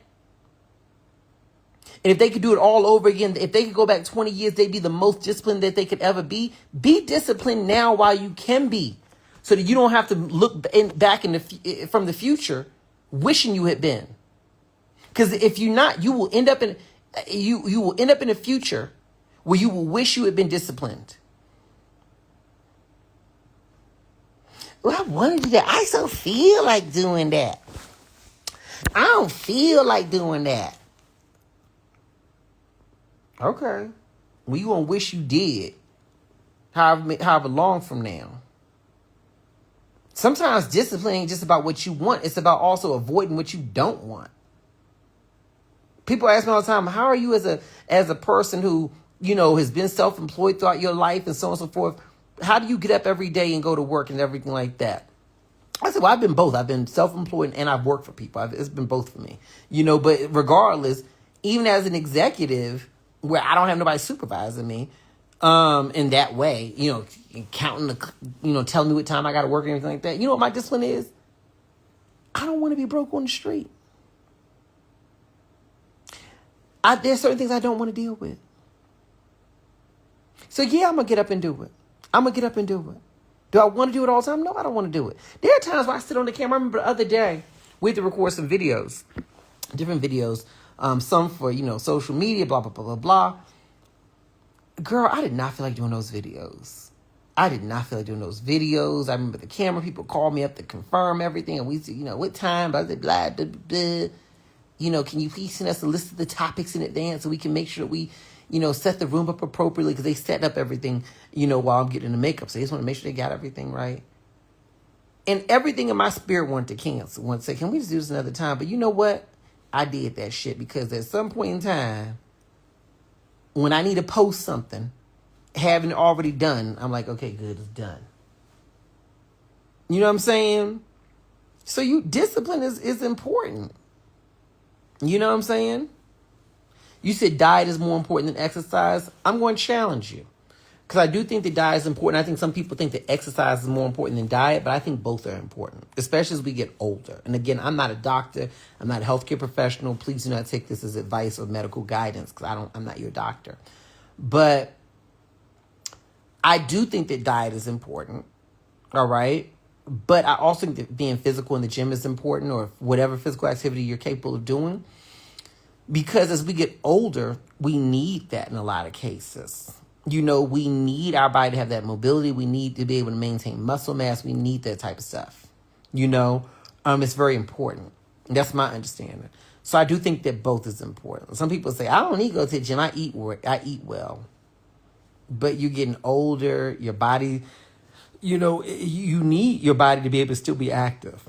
And if they could do it all over again, if they could go back 20 years, they'd be the most disciplined that they could ever be. Be disciplined now while you can be, so that you don't have to look back from the future wishing you had been. Because if you're not, you will end up in a future where you will wish you had been disciplined. Well, I want to do that. I don't feel like doing that. I don't feel like doing that. Okay. Well, you gonna wish you did. However long from now. Sometimes discipline ain't just about what you want. It's about also avoiding what you don't want. People ask me all the time, how are you as a person who, has been self-employed throughout your life and so on and so forth? How do you get up every day and go to work and everything like that? I said, well, I've been both. I've been self-employed and I've worked for people. It's been both for me. But regardless, even as an executive where I don't have nobody supervising me, in that way, counting telling me what time I got to work and everything like that. You know what my discipline is? I don't want to be broke on the street. There's certain things I don't want to deal with. So yeah, I'm going to get up and do it. Do I want to do it all the time? No, I don't want to do it. There are times where I sit on the camera. I remember the other day, we had to record some videos, different videos, some for, social media, blah, blah, blah, blah, blah. Girl, I did not feel like doing those videos. I remember the camera people called me up to confirm everything. And we said, what time, blah, blah, blah, blah, blah. Can you please send us a list of the topics in advance so we can make sure that we, set the room up appropriately, because they set up everything, while I'm getting the makeup. So they just want to make sure they got everything right. And everything in my spirit wanted to cancel. Wanted to say, can we just do this another time? But you know what? I did that shit because at some point in time, when I need to post something, having it already done, I'm like, okay, good, it's done. You know what I'm saying? So discipline is important. You know what I'm saying? You said diet is more important than exercise. I'm going to challenge you. Because I do think that diet is important. I think some people think that exercise is more important than diet, but I think both are important, especially as we get older. And again, I'm not a doctor. I'm not a healthcare professional. Please do not take this as advice or medical guidance, because I'm not your doctor. But I do think that diet is important. All right. But I also think that being physical in the gym is important, or whatever physical activity you're capable of doing. Because as we get older, we need that in a lot of cases. We need our body to have that mobility. We need to be able to maintain muscle mass. We need that type of stuff. It's very important. That's my understanding. So I do think that both is important. Some people say, I don't need to go to the gym. I eat well. But you're getting older. Your body, you need your body to be able to still be active.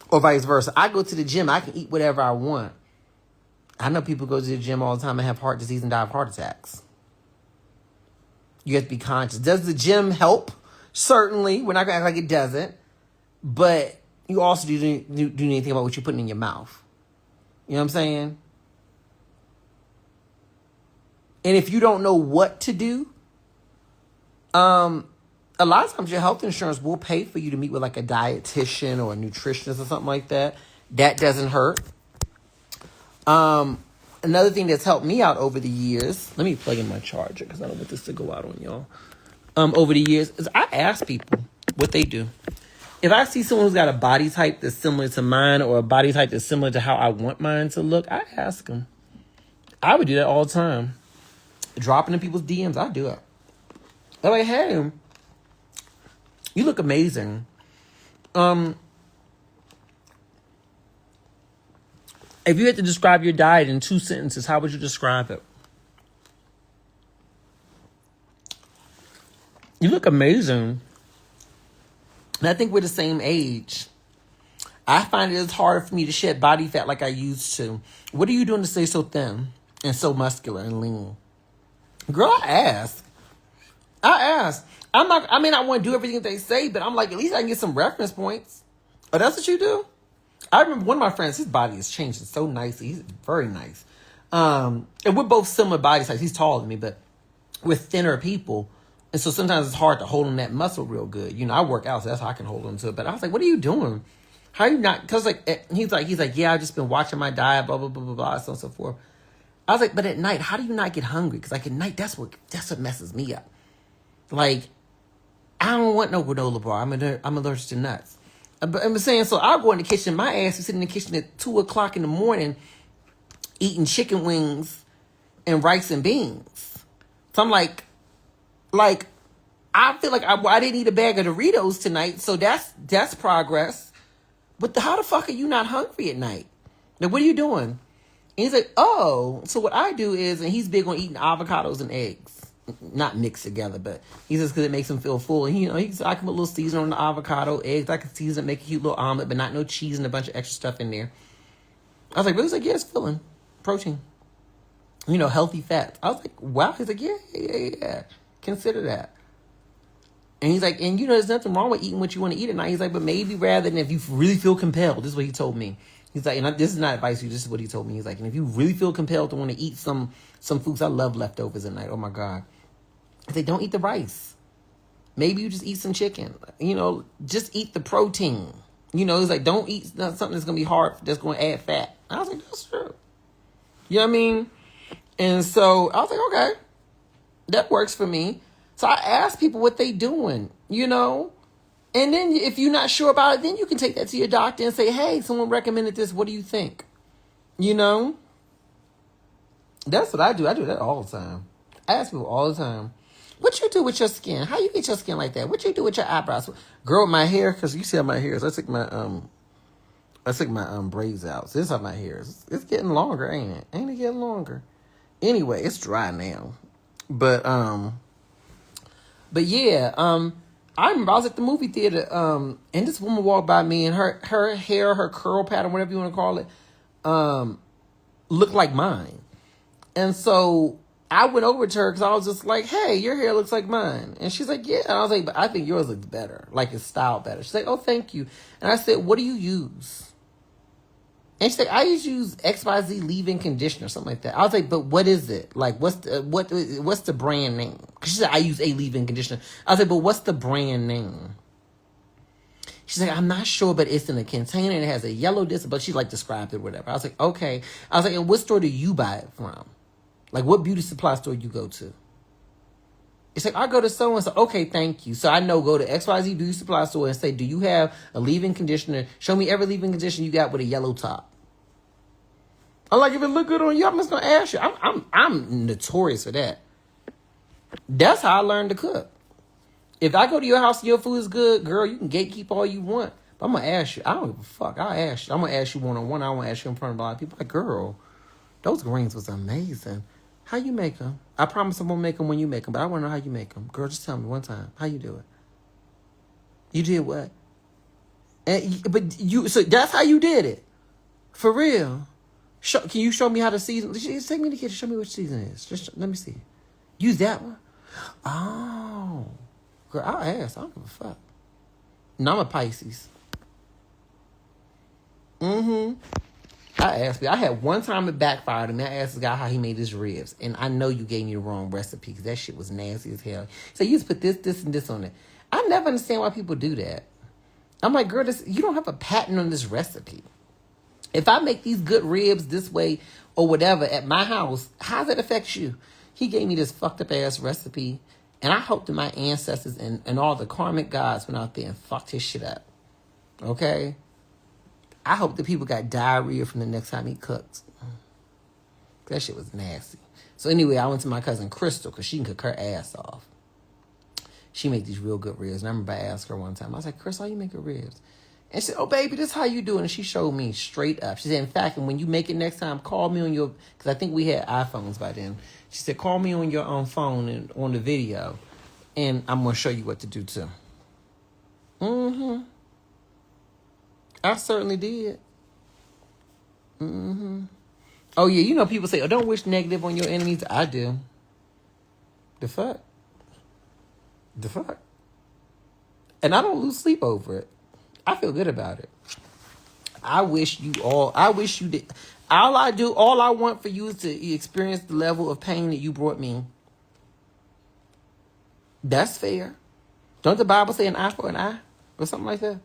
Or vice versa. I go to the gym. I can eat whatever I want. I know people go to the gym all the time and have heart disease and die of heart attacks. You have to be conscious. Does the gym help? Certainly. We're not going to act like it doesn't. But you also do anything about what you're putting in your mouth. You know what I'm saying? And if you don't know what to do, a lot of times your health insurance will pay for you to meet with like a dietitian or a nutritionist or something like that. That doesn't hurt. Another thing that's helped me out over the years, let me plug in my charger because I don't want this to go out on y'all. Over the years, is I ask people what they do. If I see someone who's got a body type that's similar to mine, or a body type that's similar to how I want mine to look, I ask them. I would do that all the time. Dropping in people's DMs, I do it. I'm like, hey, you look amazing. If you had to describe your diet in 2 sentences, how would you describe it? You look amazing. And I think we're the same age. I find it's hard for me to shed body fat like I used to. What are you doing to stay so thin and so muscular and lean? Girl, I ask. I may not want to do everything they say, but I'm like, at least I can get some reference points. Oh, that's what you do? I remember one of my friends, his body is changing so nicely. He's very nice. And we're both similar body types. He's taller than me, but we're thinner people. And so sometimes it's hard to hold on that muscle real good. I work out, so that's how I can hold on to it. But I was like, what are you doing? How you not? Because he's like, yeah, I've just been watching my diet, blah blah blah blah blah, so on and so forth. I was like, but at night, how do you not get hungry? Because like at night, that's what messes me up. Like, I don't want no granola bar. I'm allergic to nuts. But I'm saying, so I'll go in the kitchen. My ass is sitting in the kitchen at 2:00 in the morning, eating chicken wings and rice and beans. So I'm like, I feel like I didn't eat a bag of Doritos tonight, so that's progress. But how the fuck are you not hungry at night? Now, what are you doing? And he's like, oh, so what I do is, and he's big on eating avocados and eggs. Not mixed together, but he says because it makes him feel full. And I can put a little seasoning on the avocado, eggs. I can season it, make a cute little omelet, but not no cheese and a bunch of extra stuff in there. I was like, really? He's like, yeah, it's filling. Protein. Healthy fats. I was like, wow. He's like, yeah. Consider that. And he's like, and there's nothing wrong with eating what you want to eat at night. He's like, but maybe rather than if you really feel compelled, this is what he told me. He's like, and this is not advice to you, this is what he told me. He's like, and if you really feel compelled to want to eat some foods, I love leftovers at night. Oh my God. I say, don't eat the rice. Maybe you just eat some chicken. Just eat the protein. It's like, don't eat something that's going to be hard, that's going to add fat. I was like, that's true. You know what I mean? And so I was like, okay, that works for me. So I asked people what they doing, and then if you're not sure about it, then you can take that to your doctor and say, hey, someone recommended this. What do you think? That's what I do. I do that all the time. I ask people all the time, what you do with your skin? How you get your skin like that? What you do with your eyebrows? Girl, my hair, because you see how my hair is. I took my braids out. So this is how my hair is. It's getting longer, ain't it? Ain't it getting longer? Anyway, it's dry now. But yeah, I remember I was at the movie theater, and this woman walked by me, and her hair, her curl pattern, whatever you want to call it, looked like mine. And so I went over to her because I was just like, hey, your hair looks like mine. And she's like, yeah. And I was like, but I think yours looks better. Like, it's styled better. She's like, oh, thank you. And I said, what do you use? And she's like, I use XYZ leave-in conditioner, something like that. I was like, but what is it? Like, what's the brand name? Because she said, I use a leave-in conditioner. I was like, but what's the brand name? She's like, I'm not sure, but it's in a container and it has a yellow disc, but she described it or whatever. I was like, okay. I was like, and what store do you buy it from? Like, what beauty supply store you go to? It's like, I go to so-and-so. Okay, thank you. So I know, go to XYZ beauty supply store and say, do you have a leave-in conditioner? Show me every leave-in conditioner you got with a yellow top. I'm like, if it look good on you, I'm just going to ask you. I'm notorious for that. That's how I learned to cook. If I go to your house and your food is good, girl, you can gatekeep all you want. But I'm going to ask you. I don't give a fuck. I'll ask you. I'm going to ask you one-on-one. I won't ask you in front of a lot of people. Like, girl, those greens was amazing. How you make them? I promise I won't make them when you make them, but I want to know how you make them. Girl, just tell me one time. How you do it? You did what? So that's how you did it? For real? Can you show me how to season? Just take me to the kitchen. Show me which season it is. Just let me see. Use that one? Oh. Girl, I'll ask. I don't give a fuck. No, I'm a Pisces. I asked me. I had one time it backfired and I asked the guy how he made his ribs. And I know you gave me the wrong recipe because that shit was nasty as hell. So you just put this, and this on it. I never understand why people do that. I'm like, girl, you don't have a patent on this recipe. If I make these good ribs this way or whatever at my house, how does that affect you? He gave me this fucked up ass recipe. And I hope that my ancestors and all the karmic gods went out there and fucked his shit up. Okay? I hope that people got diarrhea from the next time he cooked. That shit was nasty. So anyway, I went to my cousin Crystal because she can cook her ass off. She make these real good ribs. And I remember I asked her one time, I was like, Crystal, how you make your ribs? And she said, oh, baby, this is how you do it. And she showed me straight up. She said, in fact, and when you make it next time, call me on your, because I think we had iPhones by then. She said, call me on your own phone and on the video. And I'm going to show you what to do too. I certainly did. Oh, yeah, people say, oh, don't wish negative on your enemies. I do. The fuck? And I don't lose sleep over it. I feel good about it. I wish you did. All I want for you is to experience the level of pain that you brought me. That's fair. Don't the Bible say an eye for an eye? Or something like that?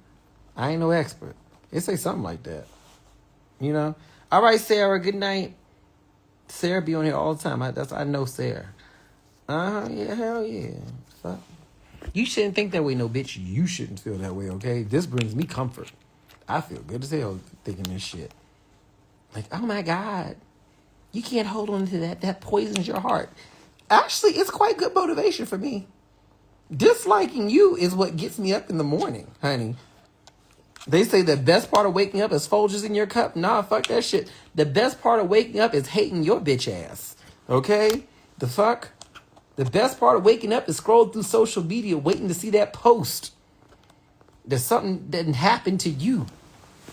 I ain't no expert. It say something like that. You know? All right, Sarah, good night. Sarah be on here all the time. I know Sarah. Yeah, hell yeah. Fuck. You shouldn't think that way, no bitch. You shouldn't feel that way, okay? This brings me comfort. I feel good as hell thinking this shit. Like, oh my God. You can't hold on to that. That poisons your heart. Actually, it's quite good motivation for me. Disliking you is what gets me up in the morning, honey. They say the best part of waking up is Folgers in your cup. Nah, fuck that shit. The best part of waking up is hating your bitch ass. Okay? The fuck? The best part of waking up is scrolling through social media waiting to see that post. There's something that happened to you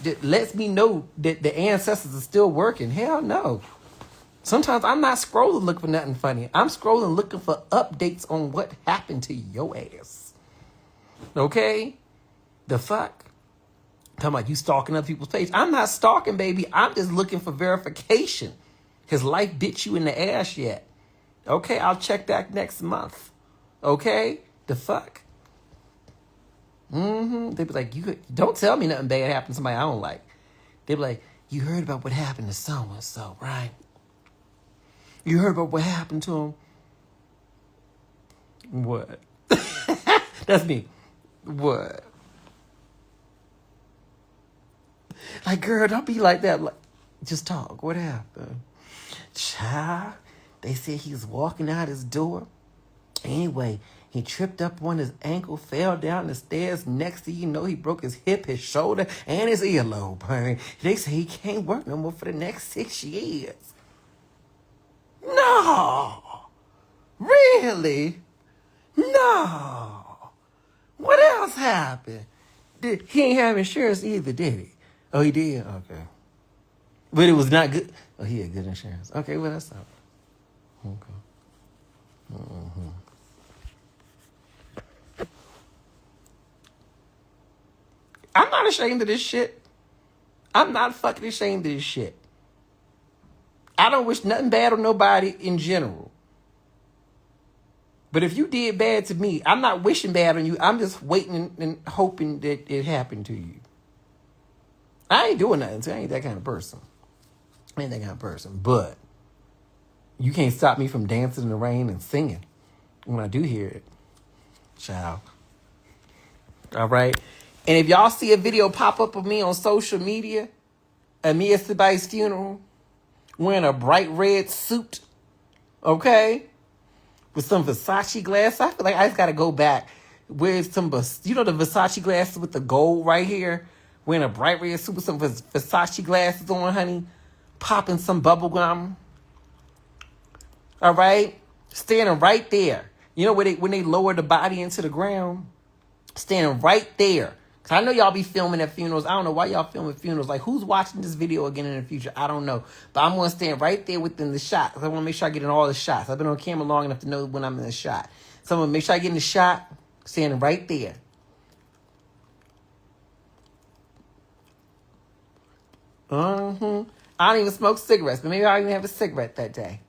that lets me know that the ancestors are still working. Hell no. Sometimes I'm not scrolling looking for nothing funny. I'm scrolling looking for updates on what happened to your ass. Okay? The fuck? Talking about you stalking other people's page. I'm not stalking, baby. I'm just looking for verification. Has life bit you in the ass yet? Okay, I'll check that next month. Okay? The fuck? They be like, you don't tell me nothing bad happened to somebody I don't like. They be like, you heard about what happened to so-and-so, right? You heard about what happened to him? What? That's me. What? Like, girl, don't be like that. Like, just talk. What happened? Child, they said he was walking out his door. Anyway, he tripped up on his ankle, fell down the stairs. Next thing you know, he broke his hip, his shoulder, and his earlobe. Honey. They say he can't work no more for the next 6 years. No. Really? No. What else happened? He ain't have insurance either, did he? Oh, he did? Okay. But it was not good. Oh, he had good insurance. Okay, well, that's not. Okay. Mm-hmm. I'm not ashamed of this shit. I'm not fucking ashamed of this shit. I don't wish nothing bad on nobody in general. But if you did bad to me, I'm not wishing bad on you. I'm just waiting and hoping that it happened to you. I ain't doing nothing. I ain't that kind of person. But you can't stop me from dancing in the rain and singing when I do hear it. Child. All right? And if y'all see a video pop up of me on social media at me at somebody's funeral wearing a bright red suit, okay, with some Versace glasses, I feel like I just got to go back with some, you know, the Versace glasses with the gold right here, wearing a bright red suit with some Versace glasses on, honey, popping some bubble gum. All right? Standing right there. You know when they lower the body into the ground? Standing right there. Because I know y'all be filming at funerals. I don't know why y'all filming funerals. Like, who's watching this video again in the future? I don't know. But I'm going to stand right there within the shot. Because I want to make sure I get in all the shots. I've been on camera long enough to know when I'm in the shot. So I'm going to make sure I get in the shot, standing right there. I don't even smoke cigarettes, but maybe I don't even have a cigarette that day.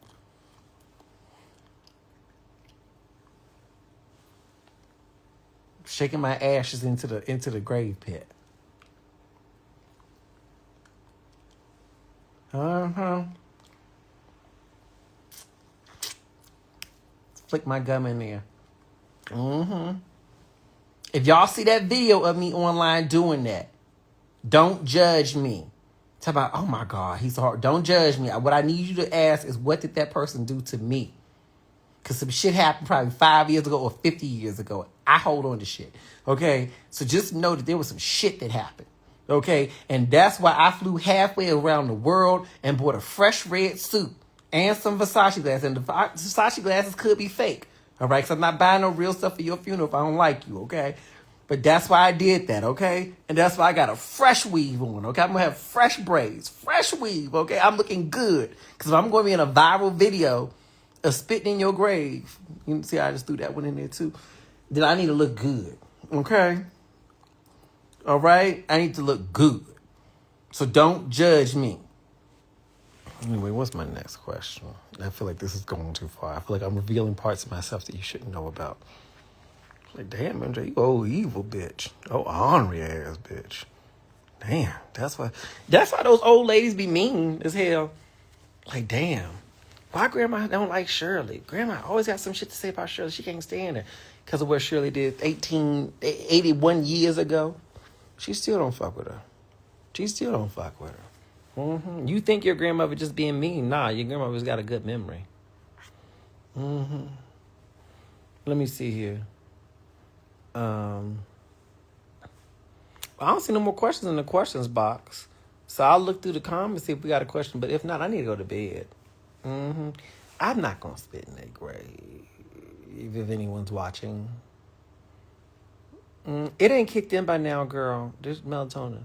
Shaking my ashes into the grave pit. Flick my gum in there. If y'all see that video of me online doing that, don't judge me. Talk about, oh my God, he's hard. Don't judge me. What I need you to ask is, what did that person do to me? Because some shit happened probably 5 years ago or 50 years ago. I hold on to shit. Okay? So just know that there was some shit that happened. Okay? And that's why I flew halfway around the world and bought a fresh red suit and some Versace glasses. And the Versace glasses could be fake. All right? Because I'm not buying no real stuff for your funeral if I don't like you. Okay? But that's why I did that. Okay? And that's why I got a fresh weave on. Okay? I'm going to have fresh braids. Fresh weave. Okay? I'm looking good. Because if I'm going to be in a viral video of spitting in your grave, you see I just threw that one in there too, then I need to look good. Okay? All right? I need to look good. So don't judge me. Anyway, what's my next question? I feel like this is going too far. I feel like I'm revealing parts of myself that you shouldn't know about. Like, damn, MJ, you old evil bitch. Oh, ornery ass bitch. Damn, that's why those old ladies be mean as hell. Like, damn, why grandma don't like Shirley? Grandma always got some shit to say about Shirley. She can't stand her because of what Shirley did 81 years ago. She still don't fuck with her. You think your grandmother just being mean? Nah, your grandmother's got a good memory. Let me see here. I don't see no more questions in the questions box. So I'll look through the comments, see if we got a question. But if not, I need to go to bed. I'm not going to spit in that grave if anyone's watching. It ain't kicked in by now, girl. There's melatonin.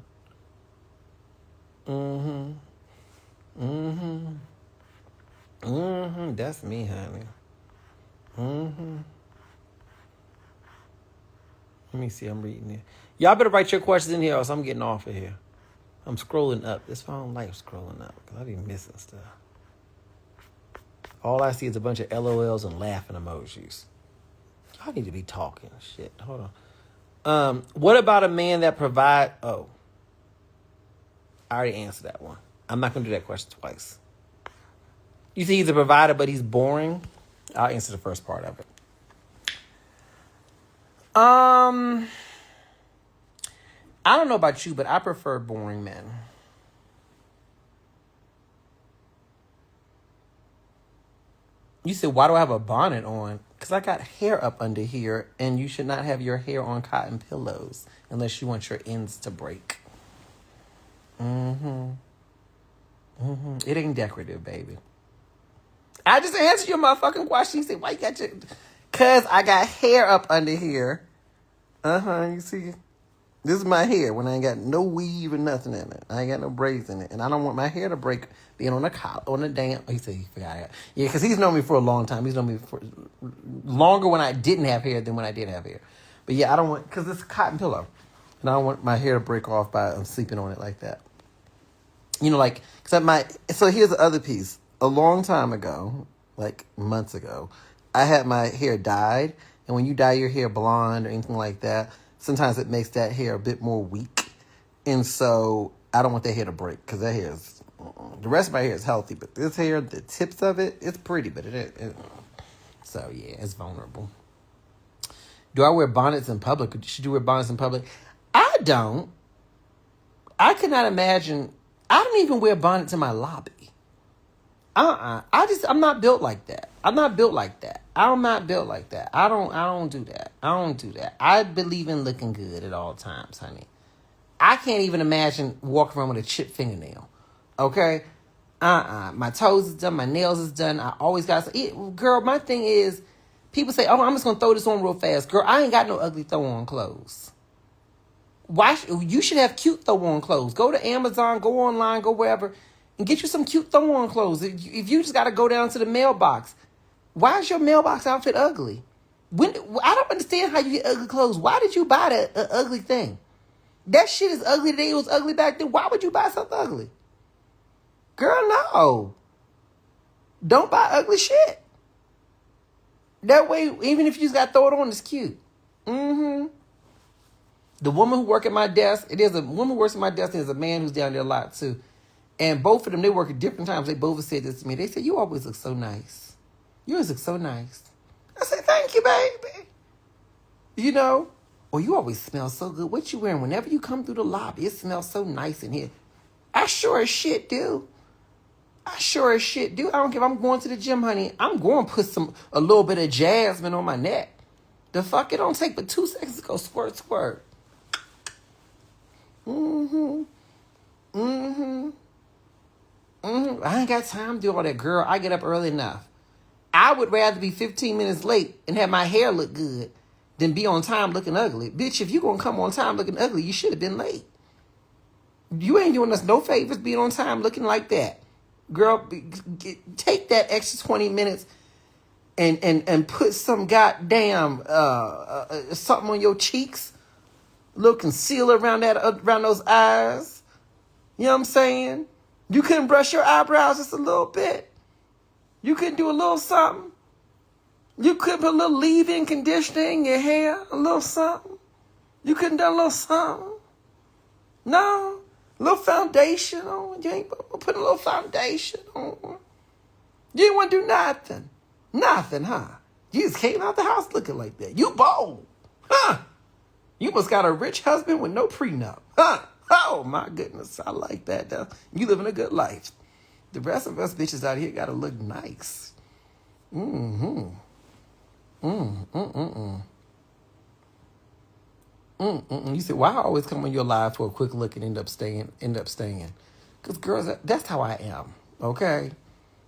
That's me, honey. Let me see. I'm reading it. Y'all better write your questions in here, or else I'm getting off of here. I'm scrolling up. This phone light scrolling up because I be missing stuff. All I see is a bunch of LOLs and laughing emojis. I need to be talking. Shit. Hold on. What about a man that provide? Oh, I already answered that one. I'm not gonna do that question twice. You think he's a provider, but he's boring? I'll answer the first part of it. I don't know about you, but I prefer boring men. You said, why do I have a bonnet on? Because I got hair up under here, and you should not have your hair on cotton pillows unless you want your ends to break. It ain't decorative, baby. I just answered your motherfucking question. You said, why you got your... Because I got hair up under here. You see? This is my hair when I ain't got no weave or nothing in it. I ain't got no braids in it. And I don't want my hair to break being on a damn... Oh, he said he forgot. Yeah, because he's known me for a long time. He's known me for longer when I didn't have hair than when I did have hair. But yeah, I don't want... Because it's a cotton pillow. And I don't want my hair to break off by sleeping on it like that. You know, like... So here's the other piece. A long time ago, like months ago, I had my hair dyed. And when you dye your hair blonde or anything like that, sometimes it makes that hair a bit more weak. And so I don't want that hair to break because that hair is... The rest of my hair is healthy, but this hair, the tips of it, it's pretty, but it so yeah, it's vulnerable. Do I wear bonnets in public? Should you wear bonnets in public? I don't. I could not imagine. I don't even wear bonnets in my lobby. I'm not built like that. I don't do that. I believe in looking good at all times, honey. I can't even imagine walking around with a chipped fingernail. Okay? My toes is done. My nails is done. I always got... Girl, my thing is... People say, oh, I'm just going to throw this on real fast. Girl, I ain't got no ugly throw-on clothes. You should have cute throw-on clothes. Go to Amazon, go online, go wherever... and get you some cute throw-on clothes. If you just got to go down to the mailbox, why is your mailbox outfit ugly? I don't understand how you get ugly clothes. Why did you buy that ugly thing? That shit is ugly today. It was ugly back then. Why would you buy something ugly? Girl, no. Don't buy ugly shit. That way, even if you just got to throw it on, it's cute. The woman who works at my desk, there's a woman who works at my desk, and there's a man who's down there a lot too. And both of them, they work at different times. They both said this to me. They said, you always look so nice. You always look so nice. I said, thank you, baby. You know? Or you always smell so good. What you wearing? Whenever you come through the lobby, it smells so nice in here. I sure as shit do. I don't care if I'm going to the gym, honey. I'm going to put a little bit of jasmine on my neck. The fuck, it don't take but 2 seconds to go squirt, squirt. I ain't got time to do all that, girl. I get up early enough. I would rather be 15 minutes late and have my hair look good than be on time looking ugly. Bitch, if you going to come on time looking ugly, you should have been late. You ain't doing us no favors being on time looking like that. Girl, take that extra 20 minutes and put some goddamn something on your cheeks. A little concealer around those eyes. You know what I'm saying? You couldn't brush your eyebrows just a little bit. You couldn't do a little something. You could put a little leave-in conditioner in your hair, a little something. You couldn't do a little something. No. A little foundation on. You ain't put a little foundation on. You didn't want to do nothing. Nothing, huh? You just came out the house looking like that. You bold. Huh? You must got a rich husband with no prenup. Huh? Oh, my goodness. I like that, though. You living a good life. The rest of us bitches out here got to look nice. Mm-hmm. You said, why I always come on your live for a quick look and end up staying? Because girls, that's how I am, okay?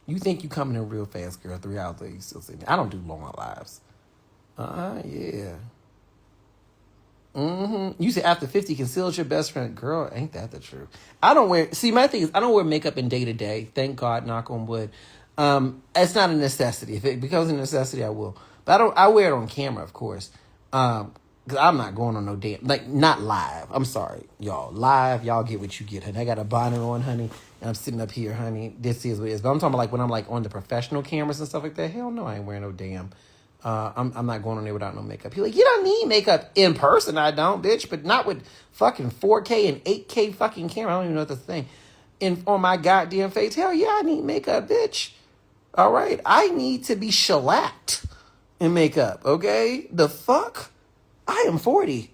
You think you coming in real fast, girl. 3 hours later, you still sitting. I don't do long lives. Yeah. You said after 50, conceals your best friend. Girl, ain't that the truth? I don't wear, see, my thing is, I don't wear makeup in day to day. Thank God, knock on wood. It's not a necessity. If it becomes a necessity, I will. But I wear it on camera, of course. Because I'm not going on no damn, like, not live. I'm sorry, y'all. Live, y'all get what you get, honey. I got a bonnet on, honey, and I'm sitting up here, honey. This is what it is. But I'm talking about, like, when I'm, like, on the professional cameras and stuff like that. Hell no, I ain't wearing no damn. I'm not going on there without no makeup. You're like, you don't need makeup in person. I don't, bitch. But not with fucking 4K and 8K fucking camera. I don't even know what that's the thing. On my goddamn face. Hell yeah, I need makeup, bitch. All right? I need to be shellacked in makeup, okay? The fuck? I am 40.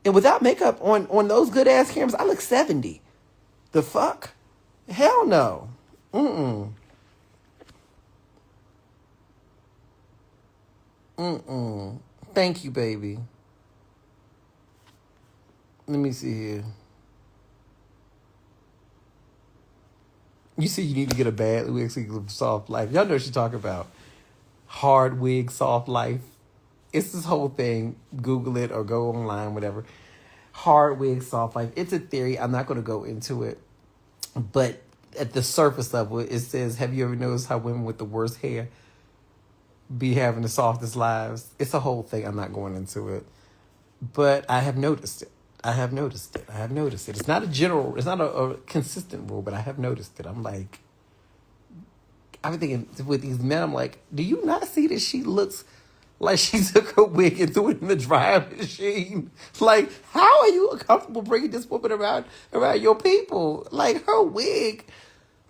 And without makeup on those good-ass cameras, I look 70. The fuck? Hell no. Thank you, baby. Let me see here. You see you need to get a bad wig soft life. Y'all know what she's talking about. Hard wig, soft life. It's this whole thing. Google it or go online, whatever. Hard wig, soft life. It's a theory. I'm not going to go into it. But at the surface level, it says, have you ever noticed how women with the worst hair be having the softest lives? It's a whole thing. I'm not going into it. But I have noticed it. It's not a consistent rule, but I have noticed it. I'm like, I'm thinking with these men, I'm like, do you not see that she looks like she took her wig and threw it in the dryer machine? Like, how are you comfortable bringing this woman around your people? Like, her wig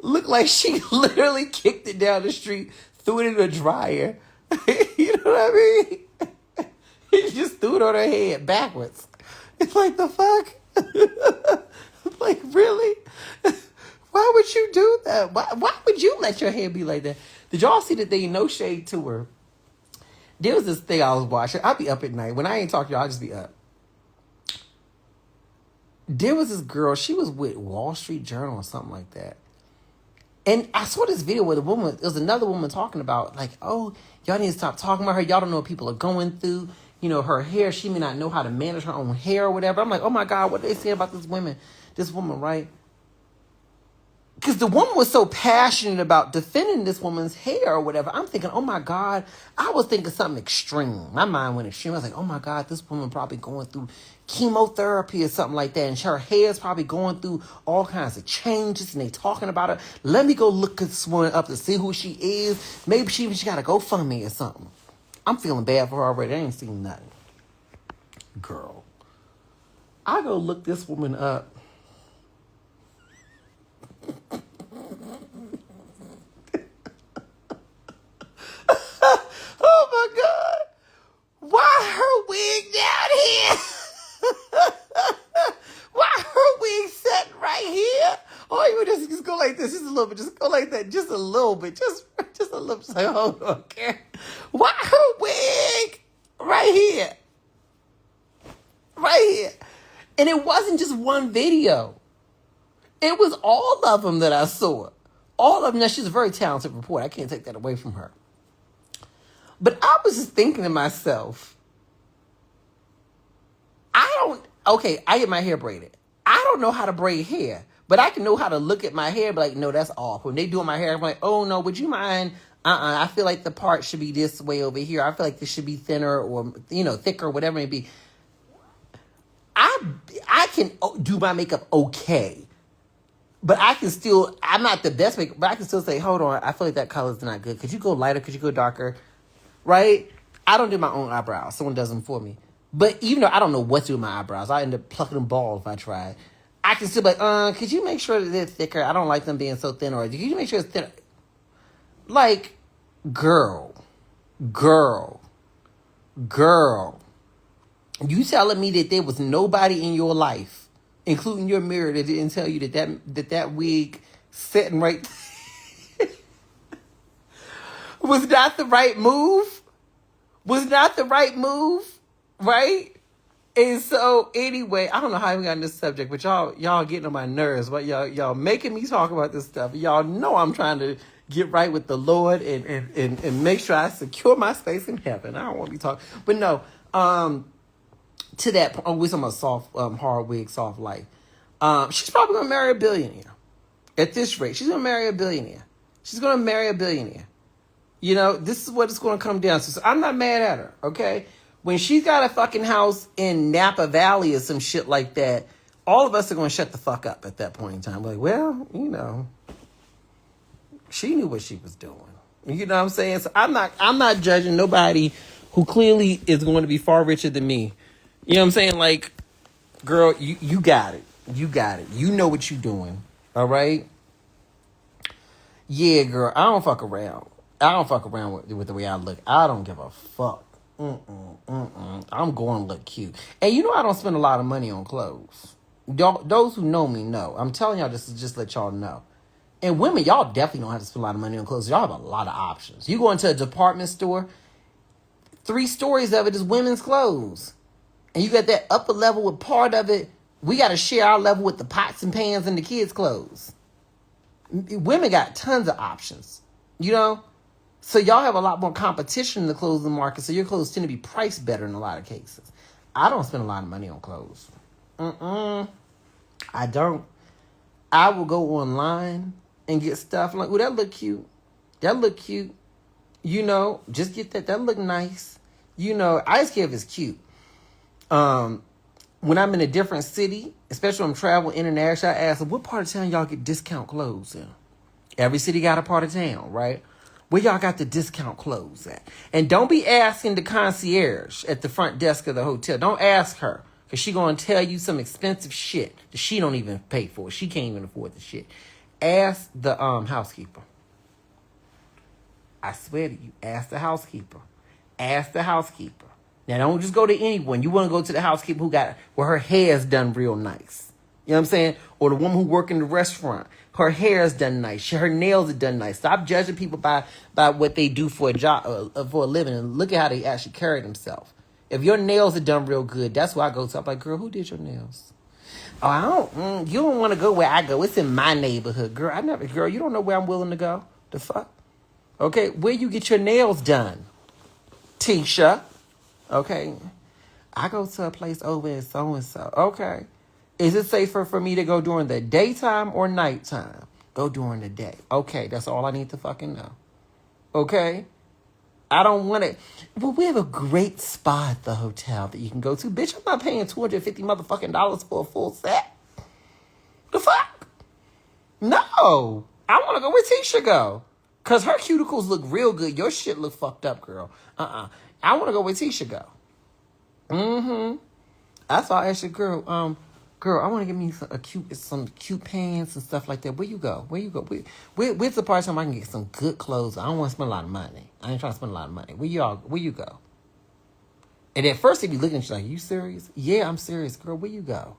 looked like she literally kicked it down the street, threw it in the dryer. You know what I mean? He just threw it on her head backwards. It's like, the fuck? Like, really? Why would you do that? Why would you let your hair be like that? Did y'all see that they no shade to her? There was this thing I was watching. I'll be up at night. When I ain't talking to y'all, I'll just be up. There was this girl. She was with Wall Street Journal or something like that. And I saw this video where it was another woman talking about, like, oh, y'all need to stop talking about her. Y'all don't know what people are going through. You know, her hair, she may not know how to manage her own hair or whatever. I'm like, oh my God, what are they saying about this woman, right? Because the woman was so passionate about defending this woman's hair or whatever. I'm thinking, oh my God, I was thinking something extreme. My mind went extreme. I was like, oh my God, this woman probably going through chemotherapy or something like that. And her hair's probably going through all kinds of changes and they talking about her. Let me go look this woman up to see who she is. Maybe she got to go fund me or something. I'm feeling bad for her already. I ain't seen nothing. Girl. I go look this woman up. Oh my God. Why her wig down here? Why her wig sitting right here? Or you would just go like this, just a little bit, just go like that, just a little bit, just a little bit. Say, hold on, okay. Why her wig right here? Right here. And it wasn't just one video. It was all of them that I saw. All of them. Now, she's a very talented reporter. I can't take that away from her. But I was just thinking to myself, I get my hair braided. I don't know how to braid hair, but I can know how to look at my hair and be like, no, that's off. When they do my hair, I'm like, oh, no, would you mind? I feel like the part should be this way over here. I feel like this should be thinner or, thicker, whatever it may be. I can do my makeup okay. But I'm not the best makeup, but I can still say, hold on, I feel like that color's not good. Could you go lighter? Could you go darker? Right? I don't do my own eyebrows. Someone does them for me. But even though I don't know what to do with my eyebrows, I end up plucking them bald if I try. I can still be like, could you make sure that they're thicker? I don't like them being so thin. Or could you make sure it's thinner? Like, girl. You telling me that there was nobody in your life, including your mirror, that didn't tell you that wig sitting right was not the right move? Was not the right move, right? And so anyway, I don't know how we got on this subject, but y'all getting on my nerves. But y'all making me talk about this stuff. Y'all know I'm trying to get right with the Lord and make sure I secure my space in heaven. I don't want to be talking, but no. To that point, we're talking about soft, hard wig, soft life. She's probably gonna marry a billionaire. At this rate, she's gonna marry a billionaire. You know, this is what it's gonna come down to. So I'm not mad at her, okay? When she's got a fucking house in Napa Valley or some shit like that, all of us are gonna shut the fuck up at that point in time. Like, well, you know, she knew what she was doing. You know what I'm saying? So I'm not judging nobody who clearly is going to be far richer than me. You know what I'm saying? Like, girl, you got it. You know what you're doing. All right? Yeah, girl, I don't fuck around. With the way I look. I don't give a fuck. I'm going to look cute. And you know I don't spend a lot of money on clothes. Those who know me know. I'm telling y'all this to just let y'all know. And women, y'all definitely don't have to spend a lot of money on clothes. Y'all have a lot of options. You go into a department store, 3 stories of it is women's clothes. And you got that upper level with part of it. We got to share our level with the pots and pans and the kids' clothes. Women got tons of options, you know? So y'all have a lot more competition in the clothing market, so your clothes tend to be priced better in a lot of cases. I don't spend a lot of money on clothes. I don't. I will go online and get stuff like, oh, that look cute. You know, just get that. That look nice. You know, I just care if it's cute. When I'm in a different city, especially when I'm traveling international, I ask them, what part of town y'all get discount clothes in? Every city got a part of town, right? Where y'all got the discount clothes at? And don't be asking the concierge at the front desk of the hotel. Don't ask her, because she going to tell you some expensive shit that she don't even pay for. She can't even afford the shit. Ask the housekeeper. I swear to you, ask the housekeeper. Now, don't just go to anyone. You want to go to the housekeeper where her hair's done real nice. You know what I'm saying? Or the woman who work in the restaurant. Her hair's done nice. Her nails are done nice. Stop judging people by what they do for a job, for a living, and look at how they actually carry themselves. If your nails are done real good, that's where I go to. I'm like, girl, who did your nails? Oh, I don't. You don't want to go where I go. It's in my neighborhood, girl. Girl, you don't know where I'm willing to go. The fuck? Okay, where you get your nails done, Tisha? Okay, I go to a place over in so and so. Okay. Is it safer for me to go during the daytime or nighttime? Go during the day. Okay, that's all I need to fucking know. Okay? I don't want it. Well, we have a great spa at the hotel that you can go to. Bitch, I'm not paying $250 motherfucking dollars for a full set. The fuck? No. I want to go where Tisha go. Because her cuticles look real good. Your shit look fucked up, girl. I want to go where Tisha go. I saw Ashley, girl, I want to get me some cute pants and stuff like that. Where you go? Where's the part of time I can get some good clothes? I don't want to spend a lot of money. I ain't trying to spend a lot of money. Where you go? And at first they be looking at you like, you serious? Yeah, I'm serious, girl. Where you go?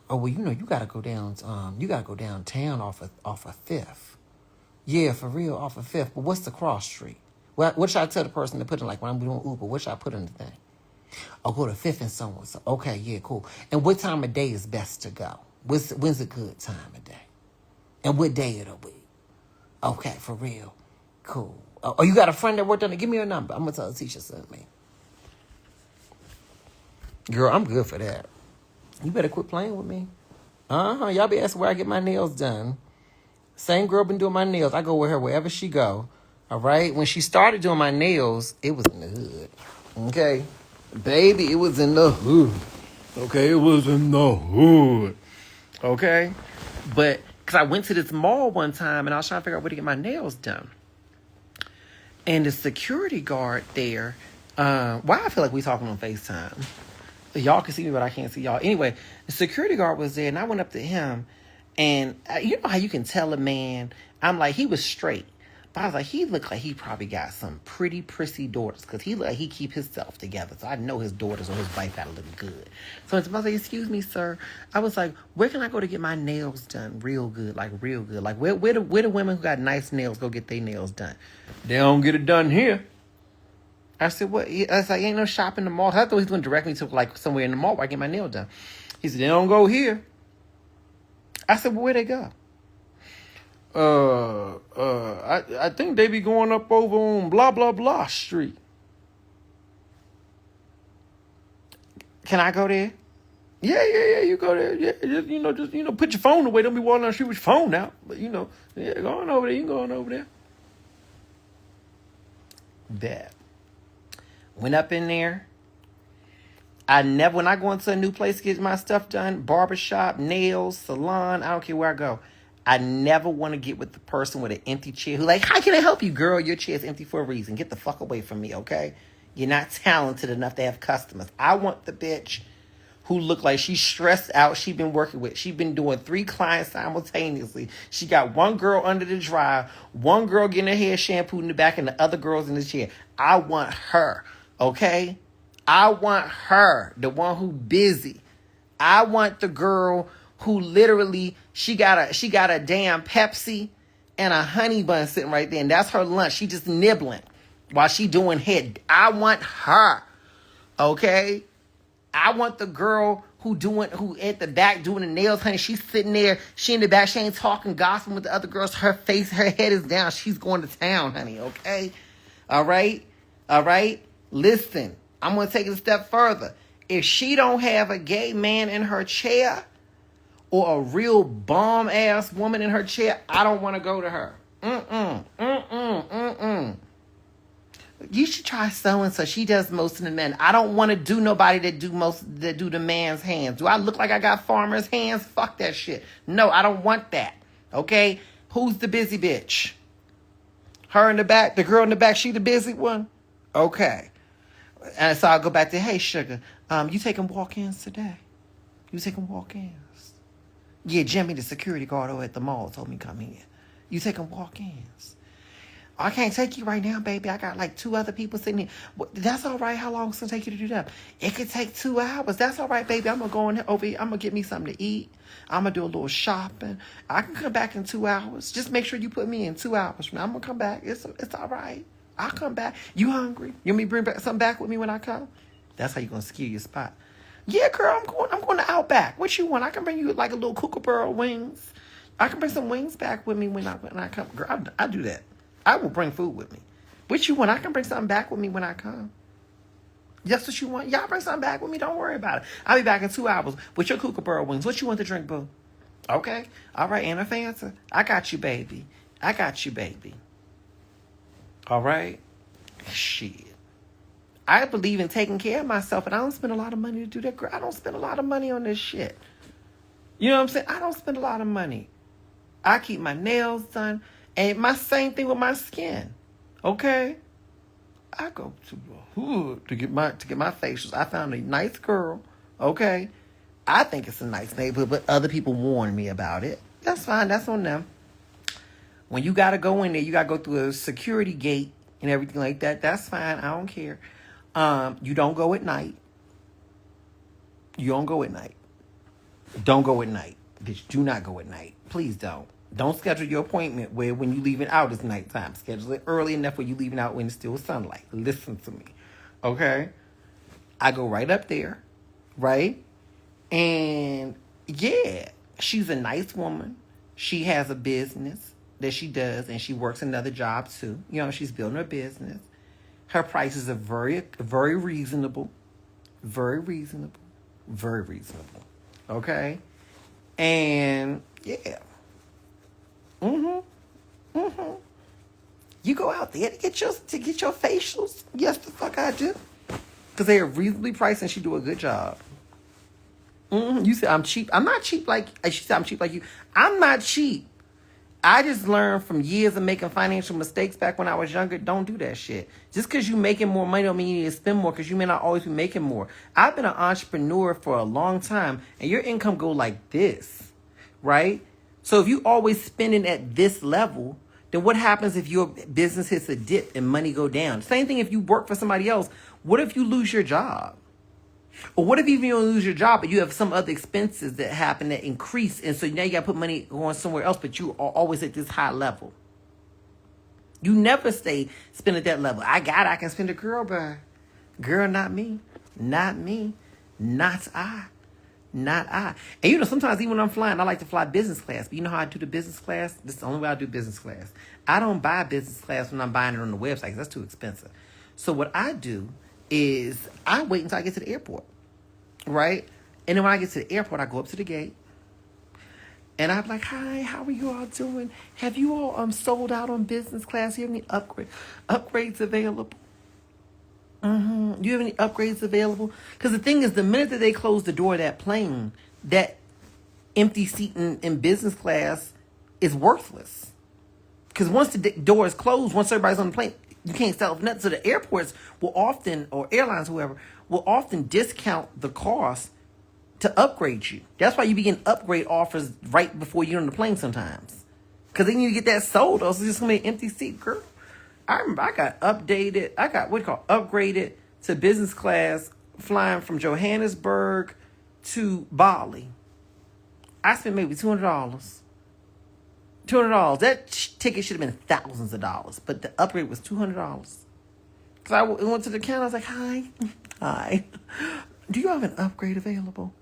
Oh, well, you know, you gotta go downtown off of Fifth. Yeah, for real, off of Fifth. But what's the cross street? What should I tell the person to put in, like when I'm doing Uber, what should I put in the thing? I'll go to Fifth and so on. So, okay, yeah, cool. And what time of day is best to go? When's a good time of day? And what day of the week? Okay, for real. Cool. Oh, you got a friend that worked on it? Give me your number. I'm going to tell the teacher sent me. Girl, I'm good for that. You better quit playing with me. Y'all be asking where I get my nails done. Same girl been doing my nails. I go with her wherever she go. All right? When she started doing my nails, it was in the hood. Okay? Baby, it was in the hood. Okay? It was in the hood. Okay? But, because I went to this mall one time and I was trying to figure out where to get my nails done. And the security guard there, why I feel like we talking on FaceTime? Y'all can see me, but I can't see y'all. Anyway, the security guard was there, and I went up to him, and you know how you can tell a man? I'm like, he was straight. But I was like, he looked like he probably got some pretty prissy daughters, because he looked like he keep himself together. So I know his daughters or his wife had to look good. So I was like, excuse me, sir. I was like, where can I go to get my nails done real good? Like, real good. Like, where the women who got nice nails go get their nails done? They don't get it done here. I said, what? I was like, ain't no shop in the mall. I thought he was going to direct me to, like, somewhere in the mall where I get my nail done. He said, they don't go here. I said, well, where they go? I think they be going up over on blah, blah, blah street. Can I go there? Yeah, you go there. Yeah, just put your phone away. Don't be walking down the street with your phone out. But, yeah, go on over there. You can go on over there. That. Went up in there. When I go into a new place to get my stuff done, barbershop, nails, salon, I don't care where I go, I never want to get with the person with an empty chair who like, how can I help you, girl? Your chair's empty for a reason. Get the fuck away from me, okay? You're not talented enough to have customers. I want the bitch who look like she's stressed out. She been doing 3 clients simultaneously. She got one girl under the dryer, one girl getting her hair shampooed in the back, and the other girl's in the chair. I want her, okay? I want her, the one who busy. I want the girl who literally, she got a damn Pepsi and a honey bun sitting right there, and that's her lunch. She just nibbling while she doing head. I want her, okay? I want the girl who at the back doing the nails, honey. She's sitting there. She in the back. She ain't talking gossiping with the other girls. Her head is down. She's going to town, honey, okay? All right? Listen, I'm going to take it a step further. If she don't have a gay man in her chair or a real bomb-ass woman in her chair, I don't want to go to her. You should try so-and-so. She does most of the men. I don't want to do nobody that do the man's hands. Do I look like I got farmer's hands? Fuck that shit. No, I don't want that. Okay? Who's the busy bitch? Her in the back? The girl in the back, she the busy one? Okay. And so I'll go back to, hey, sugar, you taking walk-ins today? You taking walk-ins? Yeah, Jimmy, the security guard over at the mall, told me come here. You taking walk-ins? I can't take you right now, baby. I got like 2 other people sitting here. Well, that's all right. How long is it going to take you to do that? It could take 2 hours. That's all right, baby. I'm going to go in over here. I'm going to get me something to eat. I'm going to do a little shopping. I can come back in 2 hours. Just make sure you put me in 2 hours from now. I'm going to come back. It's all right. I'll come back. You hungry? You want me to bring something back with me when I come? That's how you're going to secure your spot. Yeah, girl, I'm going to Outback. What you want? I can bring you like a little kookaburra wings. I can bring some wings back with me when I come. Girl, I do that. I will bring food with me. What you want? I can bring something back with me when I come. That's what you want? Y'all bring something back with me. Don't worry about it. I'll be back in 2 hours with your kookaburra wings. What you want to drink, boo? Okay. All right, Anna Fanta. I got you, baby. All right? Shit. I believe in taking care of myself, and I don't spend a lot of money to do that. Girl, I don't spend a lot of money on this shit. You know what I'm saying? I don't spend a lot of money. I keep my nails done, and my same thing with my skin. Okay? I go to the hood to get my facials. I found a nice girl. Okay? I think it's a nice neighborhood, but other people warn me about it. That's fine. That's on them. When you got to go in there, you got to go through a security gate and everything like that. That's fine. I don't care. You don't go at night. Don't go at night. Bitch, do not go at night. Please don't. Don't schedule your appointment where when you leaving out it's nighttime. Schedule it early enough where you leaving out when it's still sunlight. Listen to me. Okay? I go right up there. Right? And yeah, she's a nice woman. She has a business that she does, and she works another job too. You know, she's building her business. Her prices are very, very reasonable. Very reasonable. Very reasonable. Okay? And yeah. You go out there to get your facials. Yes, the fuck I do. Because they are reasonably priced and she do a good job. You say I'm cheap. I'm not cheap like she said I'm cheap like you. I'm not cheap. I just learned from years of making financial mistakes back when I was younger. Don't do that shit. Just because you're making more money don't mean you need to spend more, because you may not always be making more. I've been an entrepreneur for a long time, and your income go like this, right? So if you always spending at this level, then what happens if your business hits a dip and money go down? Same thing if you work for somebody else. What if you lose your job? Or what if even you don't lose your job, but you have some other expenses that happen that increase, and so now you got to put money going somewhere else, but you are always at this high level. You never spend at that level. I can spend a girl, but girl, not me. Not me. Not I. Not I. And you know, sometimes even when I'm flying, I like to fly business class. But you know how I do the business class? This is the only way I do business class. I don't buy business class when I'm buying it on the website, because that's too expensive. So what I do is I wait until I get to the airport, right? And then when I get to the airport, I go up to the gate, and I'm like, "Hi, how are you all doing? Have you all sold out on business class? Do you have any upgrades available? Do you have any upgrades available?" Because the thing is, the minute that they close the door of that plane, that empty seat in business class is worthless. Because once the door is closed, once everybody's on the plane, you can't sell nothing. So the airports will often, or airlines, whoever, will often discount the cost to upgrade you. That's why you begin upgrade offers right before you're on the plane sometimes. Because then you get that sold, or it's just going to be an empty seat, girl. I remember I got upgraded to business class flying from Johannesburg to Bali. I spent maybe $200. That ticket should have been thousands of dollars, but the upgrade was $200. Because I went to the counter, I was like, hi, do you have an upgrade available?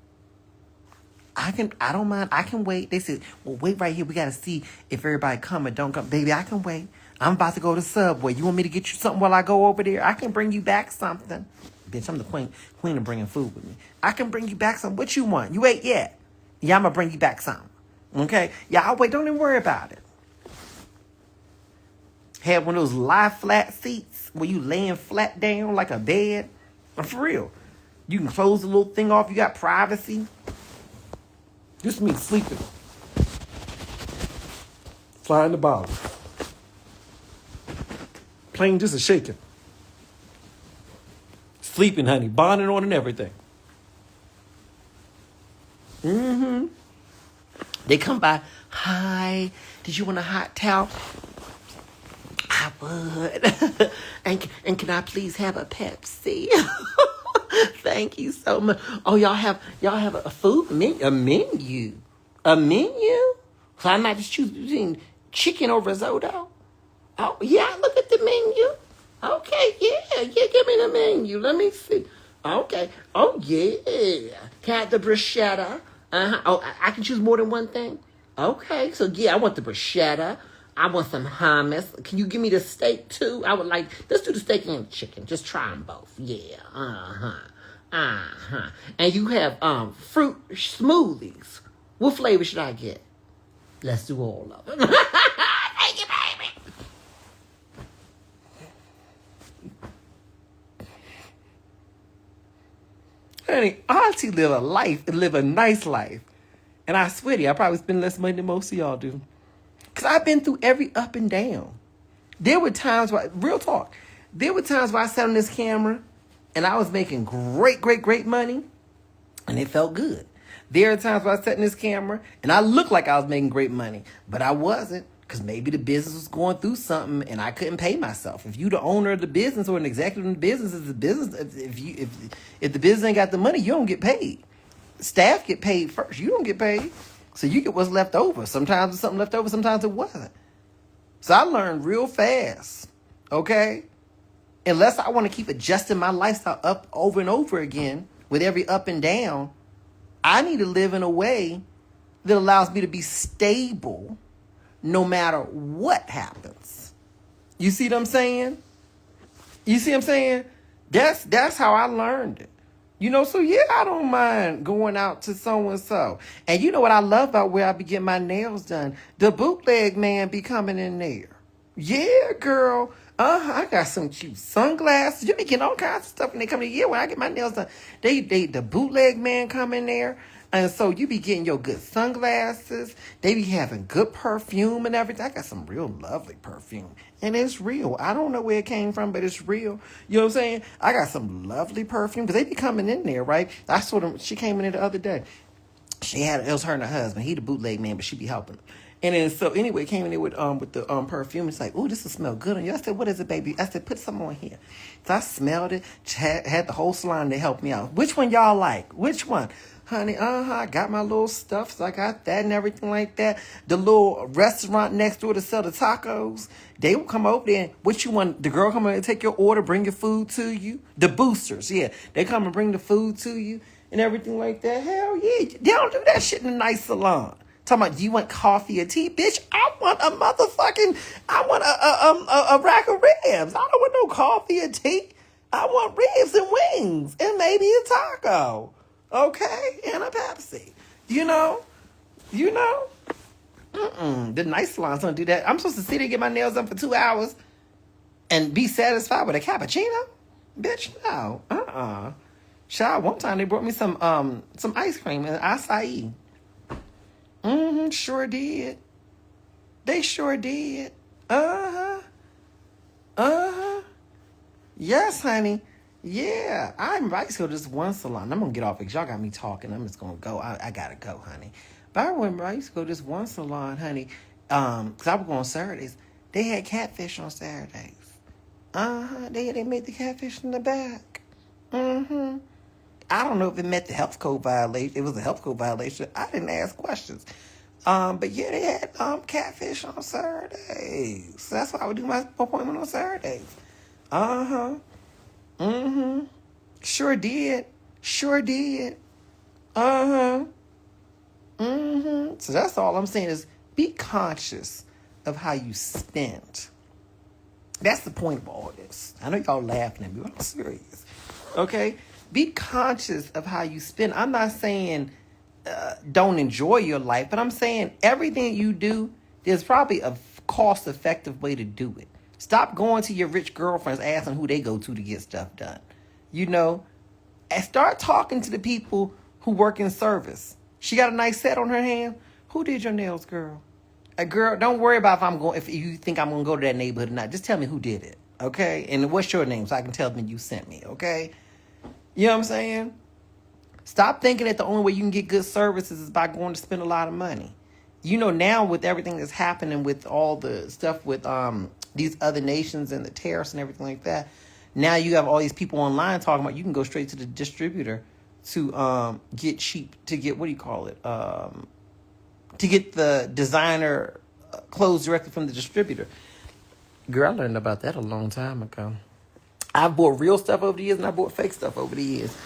I don't mind, I can wait. They said, well, wait right here, we got to see if everybody come or don't come. Baby, I can wait. I'm about to go to Subway. You want me to get you something while I go over there? I can bring you back something. Bitch, I'm the queen of bringing food with me. I can bring you back something. What you want? You ate yet? Yeah, I'm going to bring you back something. Okay? Yeah, I'll wait. Don't even worry about it. Had one of those lie flat seats where you laying flat down like a bed. For real. You can close the little thing off. You got privacy. Just me sleeping. Flying the bottom. Plane just a shaking. Sleeping, honey. Bonding on and everything. They come by. Hi. Did you want a hot towel? I would. and can I please have a Pepsi? Thank you so much. Oh, y'all have a food menu, a menu. So I might just choose between chicken or risotto. Oh yeah, look at the menu. Okay, yeah, give me the menu. Let me see. Okay. Oh yeah. Can I have the bruschetta? Oh, I can choose more than one thing. Okay, so yeah, I want the bruschetta. I want some hummus. Can you give me the steak too? Let's do the steak and the chicken. Just try them both. Yeah. And you have fruit smoothies. What flavor should I get? Let's do all of them. Thank you, baby. Honey, Auntie live a nice life. And I swear to you, I probably spend less money than most of y'all do. Because I've been through every up and down. There were times where, real talk, I sat on this camera and I was making great money, and it felt good. There are times where I sat in this camera and I looked like I was making great money, but I wasn't, because maybe the business was going through something and I couldn't pay myself. If you the owner of the business or an executive in the business, is the business. If the business ain't got the money, you don't get paid. Staff get paid first. You don't get paid. So you get what's left over. Sometimes there's something left over, sometimes it wasn't. So I learned real fast, okay? Unless I want to keep adjusting my lifestyle up over and over again with every up and down, I need to live in a way that allows me to be stable no matter what happens. You see what I'm saying? That's how I learned it. So yeah, I don't mind going out to so-and-so. And you know what I love about where I be getting my nails done? The bootleg man be coming in there. Yeah, girl. I got some cute sunglasses. You be getting all kinds of stuff when they come in. Yeah, when I get my nails done, the bootleg man come in there. And so you be getting your good sunglasses. They be having good perfume and everything. I got some real lovely perfume. And it's real. I don't know where it came from, but it's real. You know what I'm saying? I got some lovely perfume. Because they be coming in there, right? I saw them. She came in there the other day. It was her and her husband. He the bootleg man, but she be helping him. And then so anyway, came in there with the perfume. It's like, ooh, this will smell good on you. I said, what is it, baby? I said, put some on here. So I smelled it. Had the whole salon to help me out. Which one y'all like? Which one? Honey, I got my little stuff, so I got that and everything like that. The little restaurant next door to sell the tacos, they will come over there. What you want? The girl come over and take your order, bring your food to you. The boosters, yeah. They come and bring the food to you and everything like that. Hell yeah. They don't do that shit in a nice salon. Talking about, do you want coffee or tea? Bitch, I want a rack of ribs. I don't want no coffee or tea. I want ribs and wings and maybe a taco. Okay? And a Pepsi. You know? The nice salons don't do that. I'm supposed to sit there and get my nails done for 2 hours and be satisfied with a cappuccino? Bitch, no. Child, one time they brought me some ice cream and acai. Sure did. They sure did. Yes, honey. Yeah. I used to go to this one salon. I'm going to get off because y'all got me talking. I'm just going to go. I got to go, honey. But I remember I used to go to this one salon, honey, because I would go on Saturdays. They had catfish on Saturdays. They made the catfish in the back. I don't know if it met the health code violation. It was a health code violation. I didn't ask questions. But yeah, they had catfish on Saturdays. So that's why I would do my appointment on Saturdays. Sure did. So that's all I'm saying is be conscious of how you spend. That's the point of all this. I know y'all laughing at me, but I'm serious. Okay? Be conscious of how you spend. I'm not saying don't enjoy your life, but I'm saying everything you do, there's probably a cost-effective way to do it. Stop going to your rich girlfriends asking who they go to get stuff done. You know? And start talking to the people who work in service. She got a nice set on her hand. Who did your nails, girl? A girl, don't worry about if you think I'm going to go to that neighborhood or not. Just tell me who did it, okay? And what's your name so I can tell them you sent me, okay? You know what I'm saying? Stop thinking that the only way you can get good services is by going to spend a lot of money. You know, now with everything that's happening with all the stuff with these other nations and the tariffs and everything like that, now you have all these people online talking about you can go straight to the distributor to get cheap, to get, what do you call it? To get the designer clothes directly from the distributor. Girl, I learned about that a long time ago. I've bought real stuff over the years and I bought fake stuff over the years.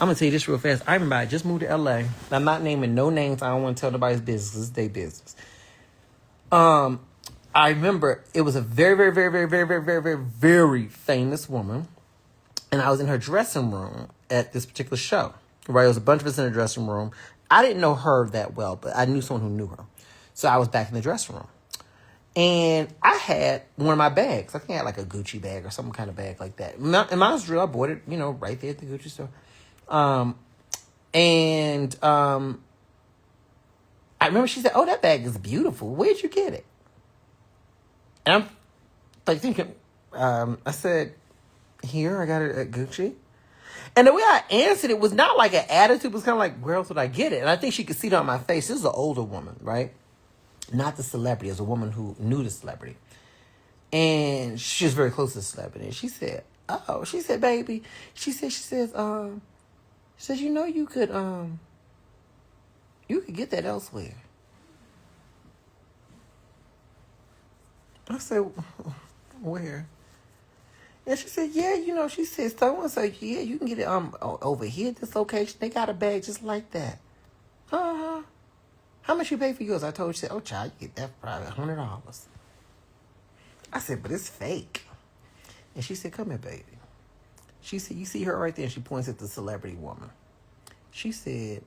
I'm going to tell you this real fast. I remember I just moved to LA. I'm not naming no names. I don't want to tell nobody's business. It's their business. I remember it was a very, very, very, very, very, very, very, very, very famous woman. And I was in her dressing room at this particular show. Right? It was a bunch of us in the dressing room. I didn't know her that well, but I knew someone who knew her. So I was back in the dressing room. And I had one of my bags. I think I had like a Gucci bag or some kind of bag like that. And mine was real. I bought it, right there at the Gucci store. I remember she said, "Oh, that bag is beautiful. Where'd you get it?" And I'm like thinking, I said, "Here, I got it at Gucci." And the way I answered it was not like an attitude. It was kind of like, where else would I get it? And I think she could see it on my face. This is an older woman, right? Not the celebrity. It was a woman who knew the celebrity. And she was very close to the celebrity. And she said, baby. She says, you could get that elsewhere. I said, where? And she said, yeah, she said, someone said, yeah, you can get it over here at this location. They got a bag just like that. How much you pay for yours? I told her, she said, oh, child, you get that for probably $100. I said, but it's fake. And she said, come here, baby. She said, you see her right there? And she points at the celebrity woman. She said,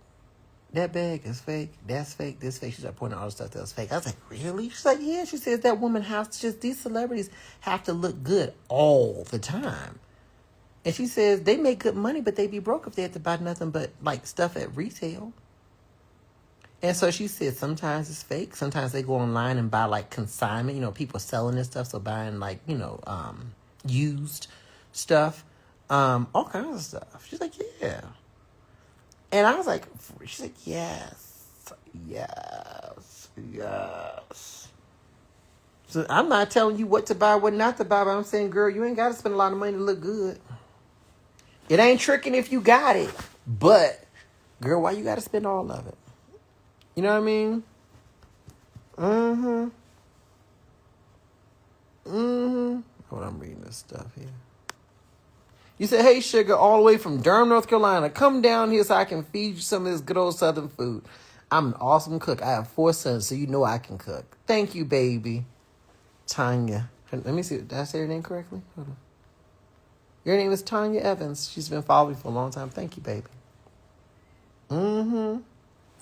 that bag is fake. That's fake. This fake. She started pointing out all the stuff that was fake. I was like, really? She's like, yeah. She says that woman has to these celebrities have to look good all the time. And she says they make good money, but they be broke if they have to buy nothing but like stuff at retail. And so she said sometimes it's fake. Sometimes they go online and buy like consignment. People selling this stuff. So buying like, used stuff. All kinds of stuff. She's like, yeah. And I was like, she's like, yes. So I'm not telling you what to buy, what not to buy, but I'm saying, girl, you ain't got to spend a lot of money to look good. It ain't tricking if you got it. But, girl, why you got to spend all of it? You know what I mean? Hold on, I'm reading this stuff here. You said, hey, sugar, all the way from Durham, North Carolina. Come down here so I can feed you some of this good old Southern food. I'm an awesome cook. I have 4 sons, so you know I can cook. Thank you, baby. Tanya. Let me see. Did I say her name correctly? Hold on. Your name is Tanya Evans. She's been following me for a long time. Thank you, baby.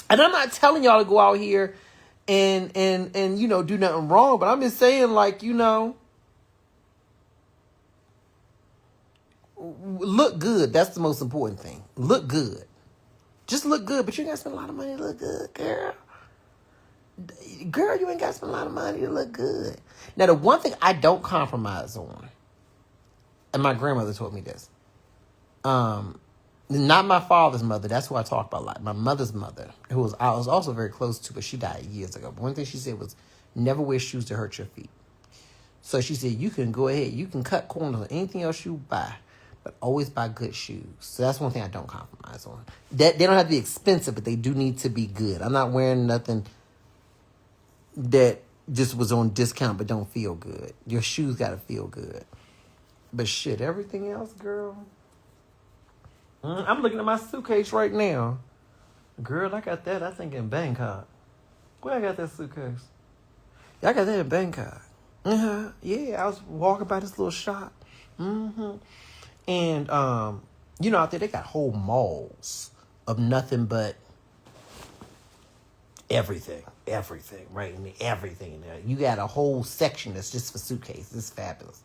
And I'm not telling y'all to go out here and do nothing wrong, but I'm just saying, like, look good. That's the most important thing. Look good. Just look good, but you ain't got to spend a lot of money to look good, girl. Girl, you ain't got to spend a lot of money to look good. Now, the one thing I don't compromise on, and my grandmother told me this, not my father's mother. That's who I talk about a lot. My mother's mother, I was also very close to, but she died years ago. But one thing she said was, never wear shoes to hurt your feet. So she said, you can go ahead. You can cut corners on anything else you buy, but always buy good shoes. So that's one thing I don't compromise on. That they don't have to be expensive, but they do need to be good. I'm not wearing nothing that just was on discount but don't feel good. Your shoes got to feel good. But shit, everything else, girl. I'm looking at my suitcase right now. Girl, I got that, I think, in Bangkok. Where I got that suitcase? Yeah, I got that in Bangkok. Yeah, I was walking by this little shop. And, out there, they got whole malls of nothing but everything, right? Everything in there. You got a whole section that's just for suitcases. It's fabulous.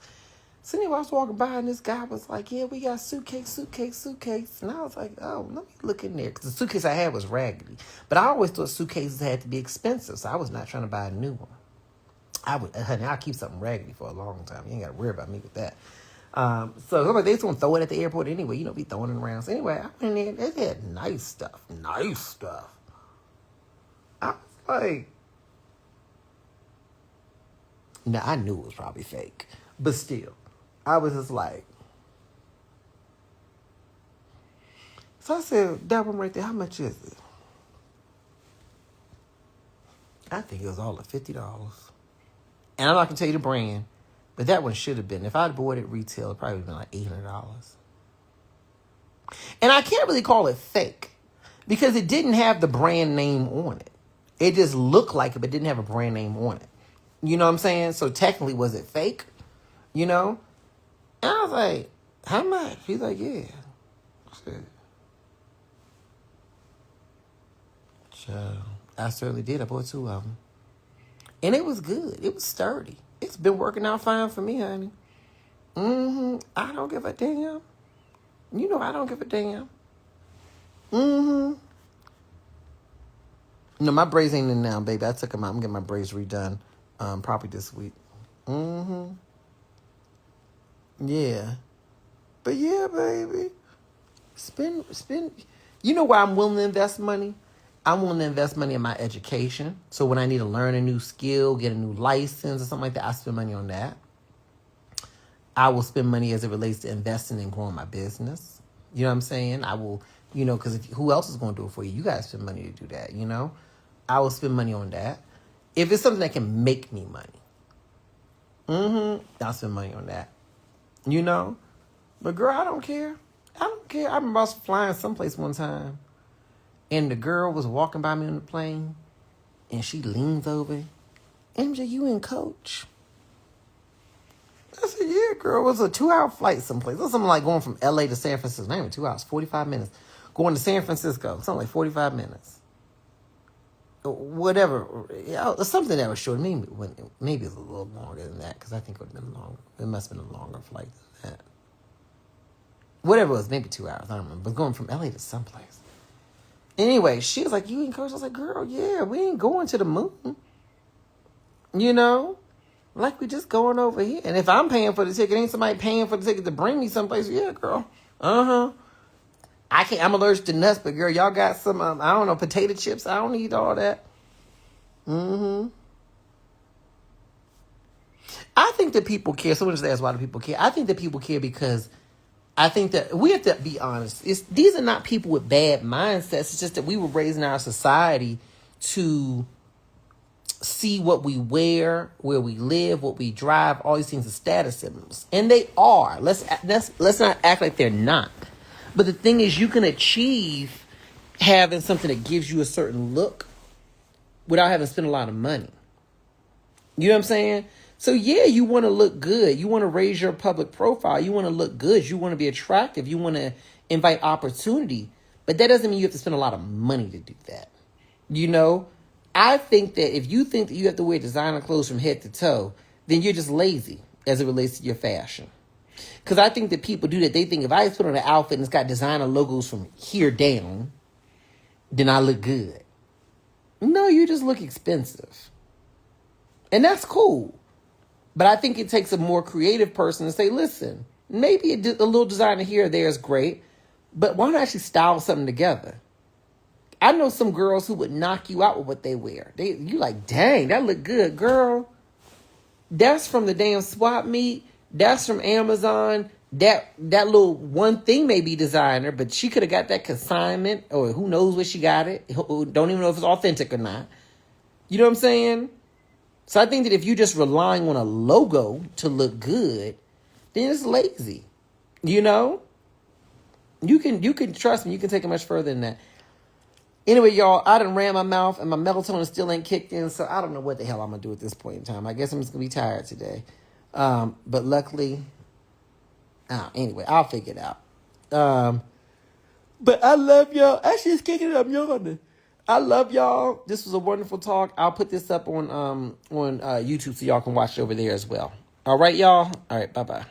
So anyway, I was walking by and this guy was like, yeah, we got suitcase. And I was like, oh, let me look in there. Because the suitcase I had was raggedy. But I always thought suitcases had to be expensive. So I was not trying to buy a new one. Honey, I'll keep something raggedy for a long time. You ain't got to worry about me with that. So they just want to throw it at the airport anyway. Be throwing it around. So anyway, I went in there. They had nice stuff. I was like, now I knew it was probably fake. But still, I was just like, so I said, that one right there, how much is it? I think it was all at $50. And I'm not going to tell you the brand, but that one should have been. If I'd bought it retail, it probably would have been like $800. And I can't really call it fake because it didn't have the brand name on it. It just looked like it, but didn't have a brand name on it. You know what I'm saying? So technically, was it fake? And I was like, how much? He's like, yeah. I certainly did. I bought 2 of them. And it was good. It was sturdy. It's been working out fine for me, honey. I don't give a damn. I don't give a damn. No, my braids ain't in now, baby. I took them out. I'm getting my braids redone probably this week. Yeah. But yeah, baby. Spend. You know where I'm willing to invest money? I'm willing to invest money in my education. So when I need to learn a new skill, get a new license or something like that, I spend money on that. I will spend money as it relates to investing and growing my business. You know what I'm saying? I will, because who else is going to do it for you? You guys spend money to do that, I will spend money on that. If it's something that can make me money, I'll spend money on that. But girl, I don't care. I remember I was flying someplace one time, and the girl was walking by me on the plane, and she leans over, MJ, you in Coach? I said, yeah, girl. It was a 2-hour flight someplace. It was something like going from LA to San Francisco. Not even 2 hours, 45 minutes. Going to San Francisco, something like 45 minutes. Whatever. Something that was short. Maybe it was a little longer than that, because I think it would have been longer. It must have been a longer flight than that. Whatever it was, maybe 2 hours. I don't remember. But going from LA to someplace. Anyway, she was like, you encouraged? I was like, girl, yeah, we ain't going to the moon. You know? Like, we just going over here. And if I'm paying for the ticket, ain't somebody paying for the ticket to bring me someplace? Yeah, girl. Uh-huh. I'm allergic to nuts, but girl, y'all got some, I don't know, potato chips? I don't eat all that. Mm-hmm. I think that people care. Someone just asked why do people care. I think that people care because I think that we have to be honest. These are not people with bad mindsets. It's just that we were raised in our society to see what we wear, where we live, what we drive. All these things are status symbols, and they are. Let's not act like they're not. But the thing is, you can achieve having something that gives you a certain look without having to spend a lot of money. You know what I'm saying? So yeah, you want to look good. You want to raise your public profile. You want to look good. You want to be attractive. You want to invite opportunity. But that doesn't mean you have to spend a lot of money to do that. You know, I think that if you think that you have to wear designer clothes from head to toe, then you're just lazy as it relates to your fashion. Because I think that people do that. They think if I put on an outfit and it's got designer logos from here down, then I look good. No, you just look expensive. And that's cool. But I think it takes a more creative person to say, listen, maybe a little designer here or there is great, but why not actually style something together? I know some girls who would knock you out with what they wear. You like, dang, that look good, girl. That's from the damn swap meet. That's from Amazon. That little one thing may be designer, but she could have got that consignment, or who knows where she got it. Don't even know if it's authentic or not. You know what I'm saying? So I think that if you're just relying on a logo to look good, then it's lazy. You know? You can trust me, you can take it much further than that. Anyway, y'all, I done ran my mouth and my melatonin still ain't kicked in, so I don't know what the hell I'm going to do at this point in time. I guess I'm just going to be tired today. But luckily, anyway, I'll figure it out. But I love y'all. Actually, it's kicking it up, yawning. I love y'all. This was a wonderful talk. I'll put this up on YouTube so y'all can watch it over there as well. All right, y'all. All right, bye-bye.